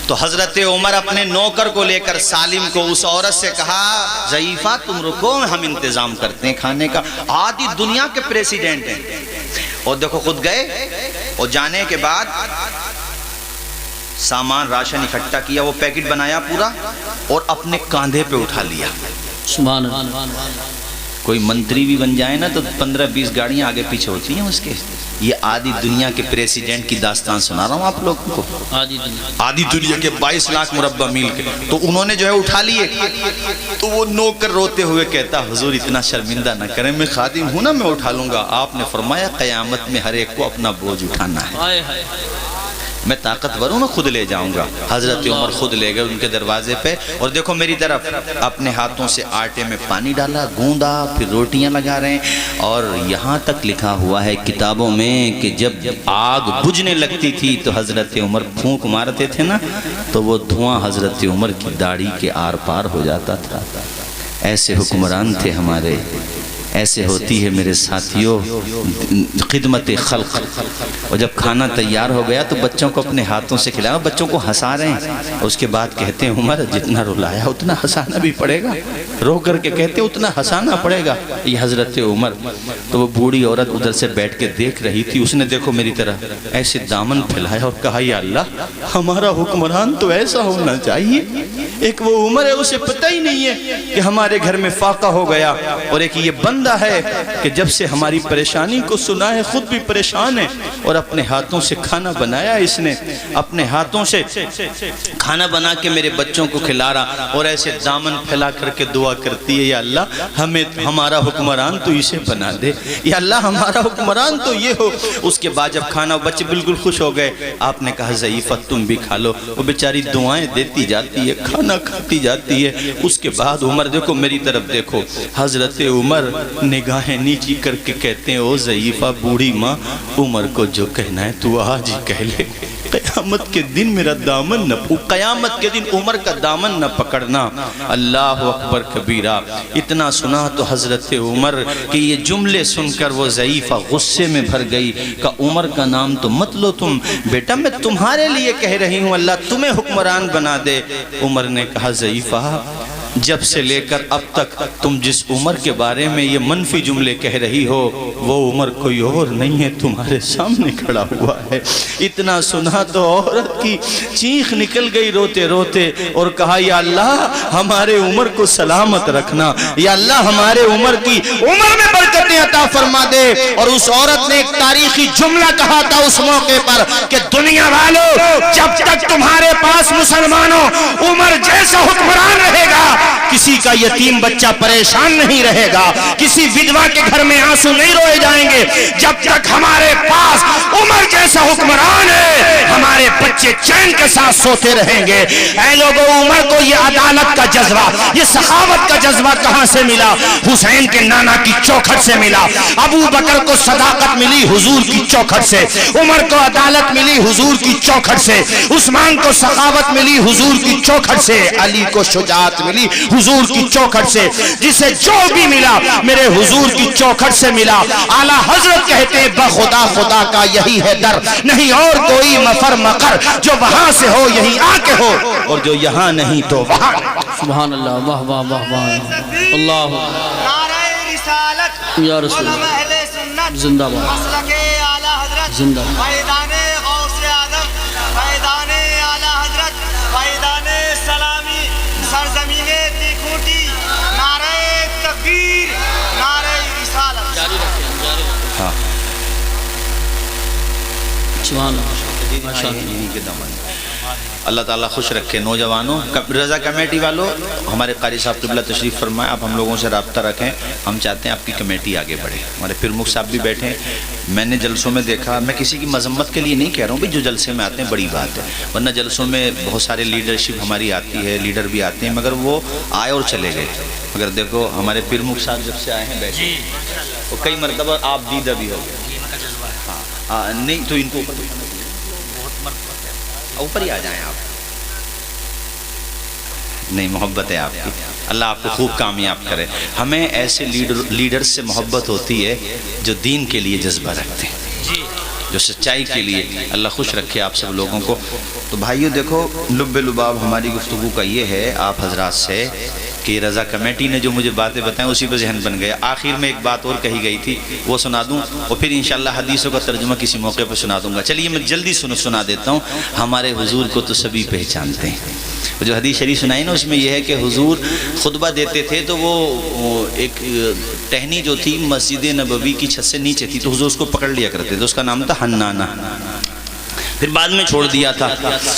S1: تو حضرت عمر اپنے نوکر کو لے کر سالم کو اس عورت سے کہا ضعیفہ تم رکو، ہم انتظام کرتے ہیں کھانے کا۔ آدھی دنیا کے پریسیڈنٹ ہیں، اور دیکھو خود گئے، اور جانے کے بعد سامان راشن اکٹھا کیا، وہ پیکٹ بنایا پورا اور اپنے کاندھے پہ اٹھا لیا۔
S2: سبحان اللہ۔
S1: کوئی منتری بھی بن جائے نا تو 15-20 گاڑیاں آگے پیچھے ہوتی ہیں اس کے۔ یہ آدھی دنیا کے پریسیڈنٹ کی داستان سنا رہا ہوں آپ لوگوں کو، آدھی دنیا کے 22 لاکھ مربع میل کے۔ تو انہوں نے جو ہے اٹھا لیے، تو وہ نوکر روتے ہوئے کہتا حضور اتنا شرمندہ نہ کریں، میں خادم ہوں نا، میں اٹھا لوں گا۔ آپ نے فرمایا قیامت میں ہر ایک کو اپنا بوجھ اٹھانا ہے، میں طاقتور ہوں نا، خود لے جاؤں گا۔ حضرت عمر خود لے گئے ان کے دروازے پہ، اور دیکھو میری طرف، اپنے ہاتھوں سے آٹے میں پانی ڈالا، گوندا، پھر روٹیاں لگا رہے ہیں۔ اور یہاں تک لکھا ہوا ہے کتابوں میں کہ جب آگ بجھنے لگتی تھی تو حضرت عمر پھونک مارتے تھے نا، تو وہ دھواں حضرت عمر کی داڑھی کے آر پار ہو جاتا تھا۔ ایسے حکمران تھے ہمارے۔ ایسے ہوتی ہے میرے ساتھیوں خدمت خلق۔ اور جب کھانا تیار ہو گیا تو بچوں کو اپنے ہاتھوں سے کھلایا، بچوں کو ہنسا رہے ہیں، اس کے بعد کہتے ہیں عمر جتنا رلایا اتنا ہنسانا بھی پڑے گا، رو کر کے کہتے ہیں اتنا ہنسانا پڑے گا۔ یہ حضرت عمر، تو وہ بوڑھی عورت ادھر سے بیٹھ کے دیکھ رہی تھی، اس نے دیکھو میری طرف ایسے دامن پھیلایا اور کہا یا اللہ ہمارا حکمران تو ایسا ہونا چاہیے۔ ایک وہ عمر ہے اسے پتہ ہی نہیں ہے کہ ہمارے گھر میں فاقہ ہو گیا، اور ایک یہ بندہ ہے کہ جب سے ہماری پریشانی کو سنا ہے خود بھی پریشان ہے، اور اپنے ہاتھوں سے کھانا بنایا، اس نے اپنے ہاتھوں سے کھانا بنا کے میرے بچوں کو کھلا رہا، اور ایسے دامن پھیلا کر کے دعا کرتی ہے یا اللہ ہمیں ہمارا حکمران تو اسے بنا دے، یا اللہ ہمارا حکمران تو یہ ہو۔ اس کے بعد جب کھانا، بچے بالکل خوش ہو گئے، آپ نے کہا ضعیفہ تم بھی کھا لو۔ وہ بیچاری دعائیں دیتی جاتی ہے، کھانا کھاتی جاتی ہے۔ اس کے بعد عمر، دیکھو میری طرف دیکھو، حضرت عمر نگاہیں نیچی کر کے کہتے ہیں او ضعیفہ بوڑھی ماں عمر کو جو کہنا ہے تو آج ہی کہہ لے، قیامت کے دن میرا دامن نہ قیامت کے دن عمر کا دامن نہ پکڑنا۔ اللہ اکبر کبیرہ۔ اتنا سنا تو حضرت عمر کہ یہ جملے سن کر وہ ضعیفہ غصے میں بھر گئی کہ عمر کا نام تو مت لو تم، بیٹا میں تمہارے لیے کہہ رہی ہوں، اللہ تمہیں حکمران بنا دے۔ عمر نے کہا ضعیفہ جب سے لے کر اب تک تم جس عمر کے بارے میں یہ منفی جملے کہہ رہی ہو وہ عمر کوئی اور نہیں ہے، تمہارے سامنے کھڑا ہوا ہے۔ اتنا سنا تو عورت کی چیخ نکل گئی روتے روتے اور کہا یا اللہ ہمارے عمر کو سلامت رکھنا، یا اللہ ہمارے عمر کی عمر میں برکتیں عطا فرما دے۔ اور اس عورت نے ایک تاریخی جملہ کہا تھا اس موقع پر کہ دنیا والوں جب تک تمہارے پاس مسلمانوں عمر جیسا حکمران رہے گا کسی کا یتیم بچہ پریشان نہیں رہے گا، کسی ودوا کے گھر میں آنسو نہیں روئے جائیں گے۔ جب تک ہمارے پاس عمر جیسا حکمران ہے ہمارے بچے چین کے ساتھ سوتے رہیں گے۔ اے لوگوں عمر کو یہ عدالت کا جذبہ، یہ سخاوت کا جذبہ کہاں سے ملا؟ حسین کے نانا کی چوکھٹ سے ملا۔ ابو بکر کو صداقت ملی حضور کی چوکھٹ سے، عمر کو عدالت ملی حضور کی چوکھٹ سے، عثمان کو سخاوت ملی حضور کی چوکھٹ سے، علی کو شجاعت ملی حضور کی چوکھٹ سے۔ جسے جو بھی ملا میرے حضور کی چوکھٹ سے ملا۔ اعلیٰ حضرت کہتے ہیں بخدا خدا کا یہی ہے در، نہیں اور کوئی مفر مقر، جو وہاں سے ہو یہیں آ کے ہو اور جو یہاں نہیں تو وہاں۔
S2: سبحان اللہ، واہ واہ واہ واہ، اللہ
S3: نعرہ رسالت
S2: یا رسول
S3: علماء
S2: اللہ،
S3: اہل سنت
S2: زندہ باد،
S3: مسلک اعلیٰ حضرت
S2: زندہ باد۔
S3: فیضان غوث اعظم فیضان اعلیٰ حضرت فیضان سلامی سرزمین تیکھوٹی نعرہ تکبیر نعرہ رسالت۔
S1: ہاں
S2: سبحان اللہ، ماشاء اللہ۔
S1: اللہ تعالیٰ خوش رکھے۔ نوجوانوں رضا کمیٹی والوں ہمارے قاری صاحب قبلہ تشریف فرمائے، آپ ہم لوگوں سے رابطہ رکھیں، ہم چاہتے ہیں آپ کی کمیٹی آگے بڑھے۔ ہمارے پیر مکھ صاحب بھی بیٹھے ہیں، میں نے جلسوں میں دیکھا، میں کسی کی مذمت کے لیے نہیں کہہ رہا ہوں، جو جلسے میں آتے ہیں بڑی بات ہے، ورنہ جلسوں میں بہت سارے لیڈرشپ ہماری آتی ہے، لیڈر بھی آتے ہیں، مگر وہ آئے اور چلے گئے۔ مگر دیکھو ہمارے پیر مکھ صاحب جب سے آئے ہیں بیٹھے، وہ کئی مرتبہ آپ دیدہ بھی ہو گئے، ہاں نہیں تو ان کو اوپر ہی آ جائیں آپ، نہیں محبت ہے آپ کی، اللہ آپ کو خوب کامیاب کرے۔ ہمیں ایسے لیڈر سے محبت ہوتی ہے جو دین کے لیے جذبہ رکھتے ہیں، جو سچائی کے لیے۔ اللہ خوش رکھے آپ سب لوگوں کو۔ تو بھائیو دیکھو لب لباب ہماری گفتگو کا یہ ہے آپ حضرات سے کہ رضا کمیٹی نے جو مجھے باتیں بتائیں اسی پہ ذہن بن گیا۔ آخر میں ایک بات اور کہی گئی تھی وہ سنا دوں اور پھر انشاءاللہ حدیثوں کا ترجمہ کسی موقع پہ سنا دوں گا۔ چلیے میں جلدی سنا دیتا ہوں۔ ہمارے حضور کو تو سبھی پہچانتے ہیں۔ وہ جو حدیث شریف سنائی نا اس میں یہ ہے کہ حضور خطبہ دیتے تھے تو وہ ایک ٹہنی جو تھی مسجد نبوی کی چھت سے نیچے تھی تو حضور اس کو پکڑ لیا کرتے تھے، اس کا نام تھا حنانہ، پھر بعد میں چھوڑ دیا تھا۔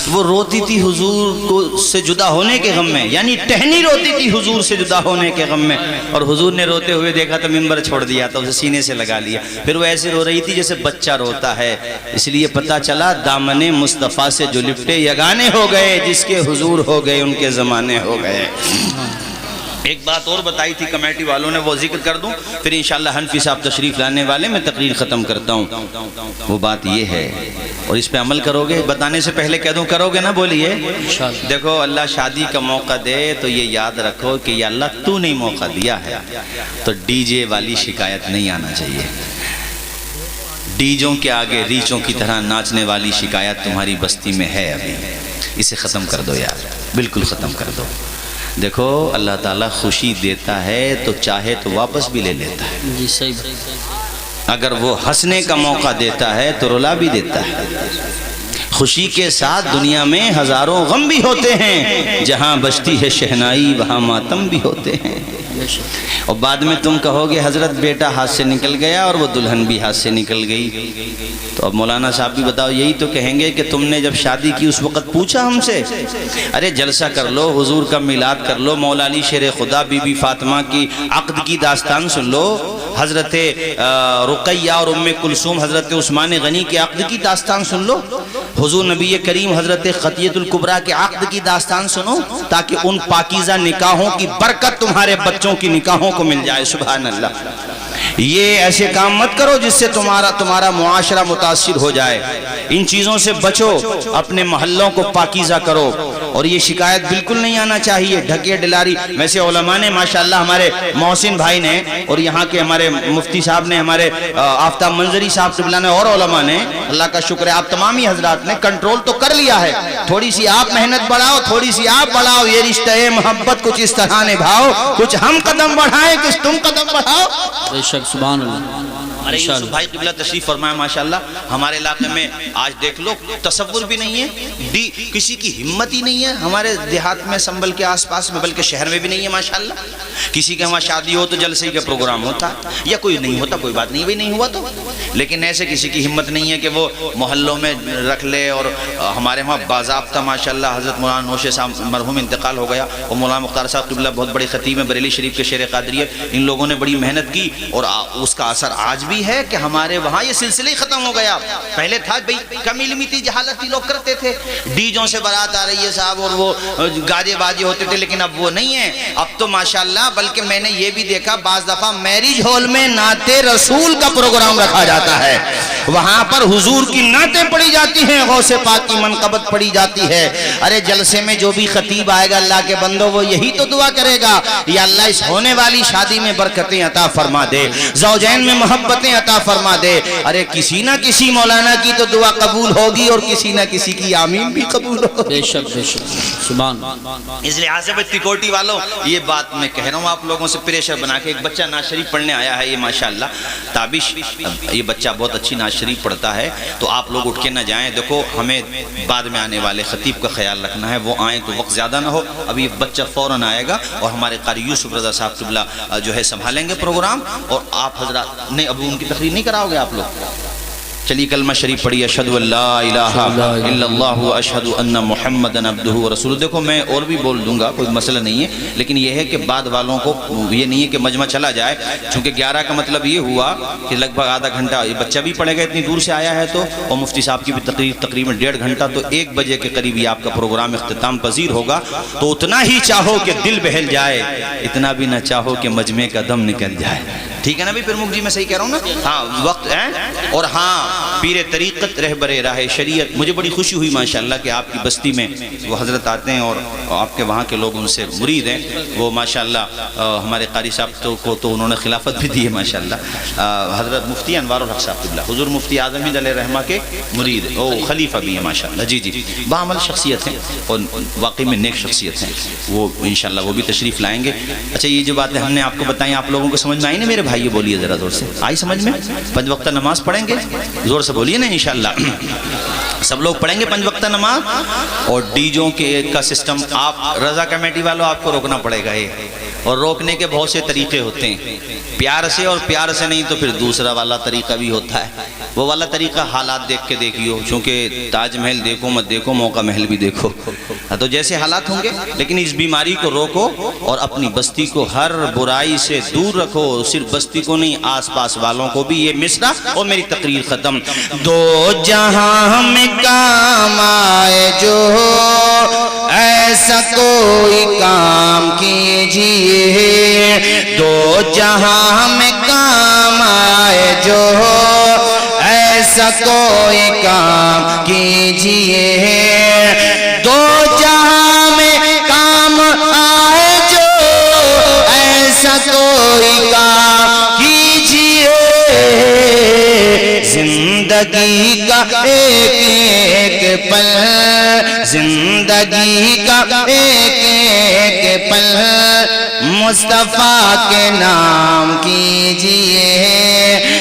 S1: وہ روتی تھی حضور کو سے جدا ہونے کے غم میں، یعنی ٹہنی روتی تھی حضور سے جدا ہونے کے غم میں، اور حضور نے روتے ہوئے دیکھا تو منبر چھوڑ دیا تھا، اسے سینے سے لگا لیا، پھر وہ ایسے رو رہی تھی جیسے بچہ روتا ہے۔ اس لیے پتہ چلا دامن مصطفیٰ سے جو لپٹے یگانے ہو گئے، جس کے حضور ہو گئے ان کے زمانے ہو گئے۔ ایک بات اور بتائی تھی کمیٹی والوں نے، وہ ذکر کر دوں پھر انشاءاللہ حنفی صاحب تشریف لانے والے، میں تقریر ختم کرتا ہوں۔ وہ بات یہ ہے اور اس پہ عمل کرو گے، بتانے سے پہلے کہہ دوں کرو گے نا، بولیے۔ دیکھو اللہ شادی کا موقع دے تو یہ یاد رکھو کہ یا اللہ تو نہیں موقع دیا ہے تو ڈی جے والی شکایت نہیں آنا چاہیے۔ ڈیجوں کے آگے ریچوں کی طرح ناچنے والی شکایت تمہاری بستی میں ہے ابھی، اسے ختم کر دو یار، بالکل ختم کر دو۔ دیکھو اللہ تعالیٰ خوشی دیتا ہے تو چاہے تو واپس بھی لے لیتا ہے،
S2: جی صحیح۔
S1: اگر وہ ہنسنے کا موقع دیتا ہے تو رلا بھی دیتا ہے۔ خوشی کے ساتھ دنیا میں ہزاروں غم بھی ہوتے ہیں، جہاں بجتی ہے شہنائی وہاں ماتم بھی ہوتے ہیں۔ اور بعد میں تم کہو گے حضرت بیٹا ہاتھ سے نکل گیا اور وہ دلہن بھی ہاتھ سے نکل گئی، تو اب مولانا صاحب بھی بتاؤ یہی تو کہیں گے کہ تم نے جب شادی کی اس وقت پوچھا ہم سے؟ ارے جلسہ کر لو، حضور کا میلاد کر لو، مولا علی شیر خدا بی بی فاطمہ کی عقد کی داستان سن لو، حضرت رقیہ اور ام کلثوم حضرت عثمان غنی کے عقد کی داستان سن لو، حضور نبی کریم حضرت خدیجہ الکبریٰ کے عقد کی داستان سنو، تاکہ ان پاکیزہ نکاحوں کی برکت تمہارے بچوں بچوں کی نکاحوں کو مل جائے. سبحان اللہ. یہ ایسے کام مت کرو جس سے تمہارا معاشرہ متاثر ہو جائے. ان چیزوں سے بچو, اپنے محلوں کو پاکیزہ کرو. اور یہ شکایت بالکل نہیں آنا چاہیے, ڈھکے ڈلاری. ویسے علماء نے ماشاءاللہ, ہمارے محسن بھائی نے اور یہاں کے ہمارے مفتی صاحب نے, ہمارے آفتاب منظری صاحب قبلہ نے, اور علماء نے, اللہ کا شکر ہے آپ تمام ہی حضرات نے کنٹرول تو کر لیا ہے. تھوڑی سی آپ محنت بڑھاؤ, تھوڑی سی آپ بڑھاؤ, یہ رشتہ محبت کچھ اس طرح نبھاؤ, کچھ ہم قدم بڑھائیں, کچھ تم قدم بڑھاؤ.
S2: بے شک سبحان اللہ.
S1: ارے یوسف بھائی قبلہ تشریف فرمائے ماشاءاللہ. ہمارے علاقے میں آج دیکھ لو, تصور بھی نہیں ہے, کسی کی ہمت ہی نہیں ہے ہمارے دیہات میں, سنبل کے آس پاس میں, بلکہ شہر میں بھی نہیں ہے ماشاءاللہ. کسی کے وہاں شادی ہو تو جلسے کا پروگرام ہوتا ہے, یا کوئی نہیں ہوتا, کوئی بات نہیں, بھائی نہیں ہوا تو. لیکن ایسے کسی کی ہمت نہیں ہے کہ وہ محلوں میں رکھ لے. اور ہمارے وہاں باضابطہ ماشاءاللہ حضرت مولانا نوشے صاحب مرحوم انتقال ہو گیا, اور مولانا مختار صاحب قبلہ بہت بڑے خطیب ہیں بریلی شریف کے شیر قادریت. ان لوگوں نے بڑی محنت کی, اور اس کا اثر آج بھی ہے کہ ہمارے وہاں یہ سلسلہ ہی ختم ہو گیا. پہلے تھا بھئی کم علمی تھی, جہالت تھی, لوگ کرتے تھے, ڈیجوں سے بارات آ رہی ہے صاحب, اور وہ گاجے باجے ہوتے تھے. لیکن اب وہ نہیں ہے. اب تو ماشاءاللہ, بلکہ میں نے یہ بھی دیکھا بعض دفعہ میریج ہال میں نعت رسول کا پروگرام رکھا جاتا ہے, وہاں پر حضور کی نعتیں پڑھی جاتی ہیں, غوث پاک کی منقبت پڑھی جاتی ہے. ارے جلسے میں جو بھی خطیب آئے گا اللہ کے بندو, وہ یہی تو دعا کرے گا, یا اللہ اس ہونے والی شادی میں برکتیں عطا فرما دے, زوجین میں محبتیں عطا فرما دے. ارے کسی نہ کسی مولانا کی تو دعا قبول ہوگی, اور کسی نہ کسی کی آمین بھی قبول ہوگی.
S2: بے شک بے شک سبحان.
S1: اس لحاظ سے تکوٹی والوں, یہ بات میں کہہ رہا ہوں آپ لوگوں سے پریشر بنا کے. ایک بچہ نعت شریف پڑھنے آیا ہے, یہ ماشاءاللہ تابش, یہ بچہ بہت اچھی نعت شریف پڑھتا ہے, تو آپ لوگ اٹھ کے نہ جائیں. دیکھو ہمیں بعد میں آنے والے خطیب کا خیال رکھنا ہے, وہ آئیں تو وقت زیادہ نہ ہو. ابھی یہ بچہ فوراً آئے گا, اور ہمارے قاری یوسف رضا صاحب قبلہ جو ہے سنبھالیں گے پروگرام. اور آپ حضرات نہیں, اب ان کی تقریر نہیں کراؤ گے آپ لوگ؟ چلیے کلمہ شریف پڑھیے, اشہد ان لا الہ الا اللہ اشہد ان محمدن عبدہ ورسولہ. دیکھو میں اور بھی بول دوں گا, کوئی مسئلہ نہیں ہے, لیکن یہ ہے کہ بعد والوں کو یہ نہیں ہے کہ مجمع چلا جائے. چونکہ 11 کا مطلب یہ ہوا کہ لگ بھگ آدھا گھنٹہ, یہ بچہ بھی پڑھے گا اتنی دور سے آیا ہے تو, اور مفتی صاحب کی بھی تقریر تقریباً 1.5 گھنٹہ, تو 1 بجے کے قریب یہ آپ کا پروگرام اختتام پذیر ہوگا. تو اتنا ہی چاہو کہ دل بہل جائے, اتنا بھی نہ چاہو کہ مجمع کا دم نکل جائے. ٹھیک ہے نا بھی پرمکھ جی, میں صحیح کہہ رہا ہوں نا؟ ہاں وقت ہے. اور ہاں پیر طریقت رہبر راہ شریعت, مجھے بڑی خوشی ہوئی ماشاءاللہ کہ آپ کی بستی میں وہ حضرت آتے ہیں, اور آپ کے وہاں کے لوگ ان سے مرید ہیں. وہ ماشاءاللہ ہمارے قاری صاحب کو تو انہوں نے خلافت بھی دی ہے ماشاءاللہ. حضرت مفتی انوار الحق صاحب قبلہ, حضور مفتی اعظم ہند علیہ رحمہ کے مرید, او خلیفہ بھی ہیں ماشاءاللہ. جی جی, باعمل شخصیت ہیں, اور واقعی میں نیک شخصیت ہیں. وہ انشاءاللہ وہ بھی تشریف لائیں گے. اچھا یہ جو باتیں ہم نے آپ کو بتائیں, آپ لوگوں کو سمجھ میں آئی نا میرے بھائی؟ یہ بولیے ذرا زور سے, آئی سمجھ میں؟ 5 وقتہ نماز پڑھیں گے, زور سے بولیے نا انشاءاللہ. سب لوگ پڑھیں گے 5 وقتہ نماز. اور ڈیجوں کے کا سسٹم, آپ رضا کمیٹی والوں آپ کو روکنا پڑے گا. اور روکنے کے بہت سے طریقے ہوتے ہیں, پیار سے, اور پیار سے نہیں تو پھر دوسرا والا طریقہ بھی ہوتا ہے. وہ والا طریقہ حالات دیکھ کے دیکھیو, چونکہ تاج محل دیکھو مت دیکھو, موقع محل بھی دیکھو, تو جیسے حالات ہوں گے. لیکن اس بیماری کو روکو, اور اپنی بستی کو ہر برائی سے دور رکھو. صرف بستی کو نہیں, آس پاس والوں کو بھی. یہ مصرع اور میری تقریر ختم. دو جہاں میں کام آئے جو ایسا کوئی کام کیجئے, دو جہاں میں کام آئے جو ایسا کوئی کام کیجئے, دو جہاں میں کام آئے جو ایسا کوئی کام کیجئے. زندگی کا ایک ایک پل, زندگی کا ایک ایک پل مصطفیٰ کے نام کیجئے.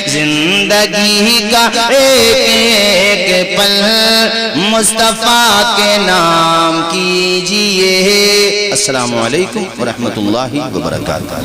S1: زندگی کا ایک ایک پل مصطفیٰ کے نام کیجئے. السلام علیکم ورحمۃ اللہ وبرکاتہ.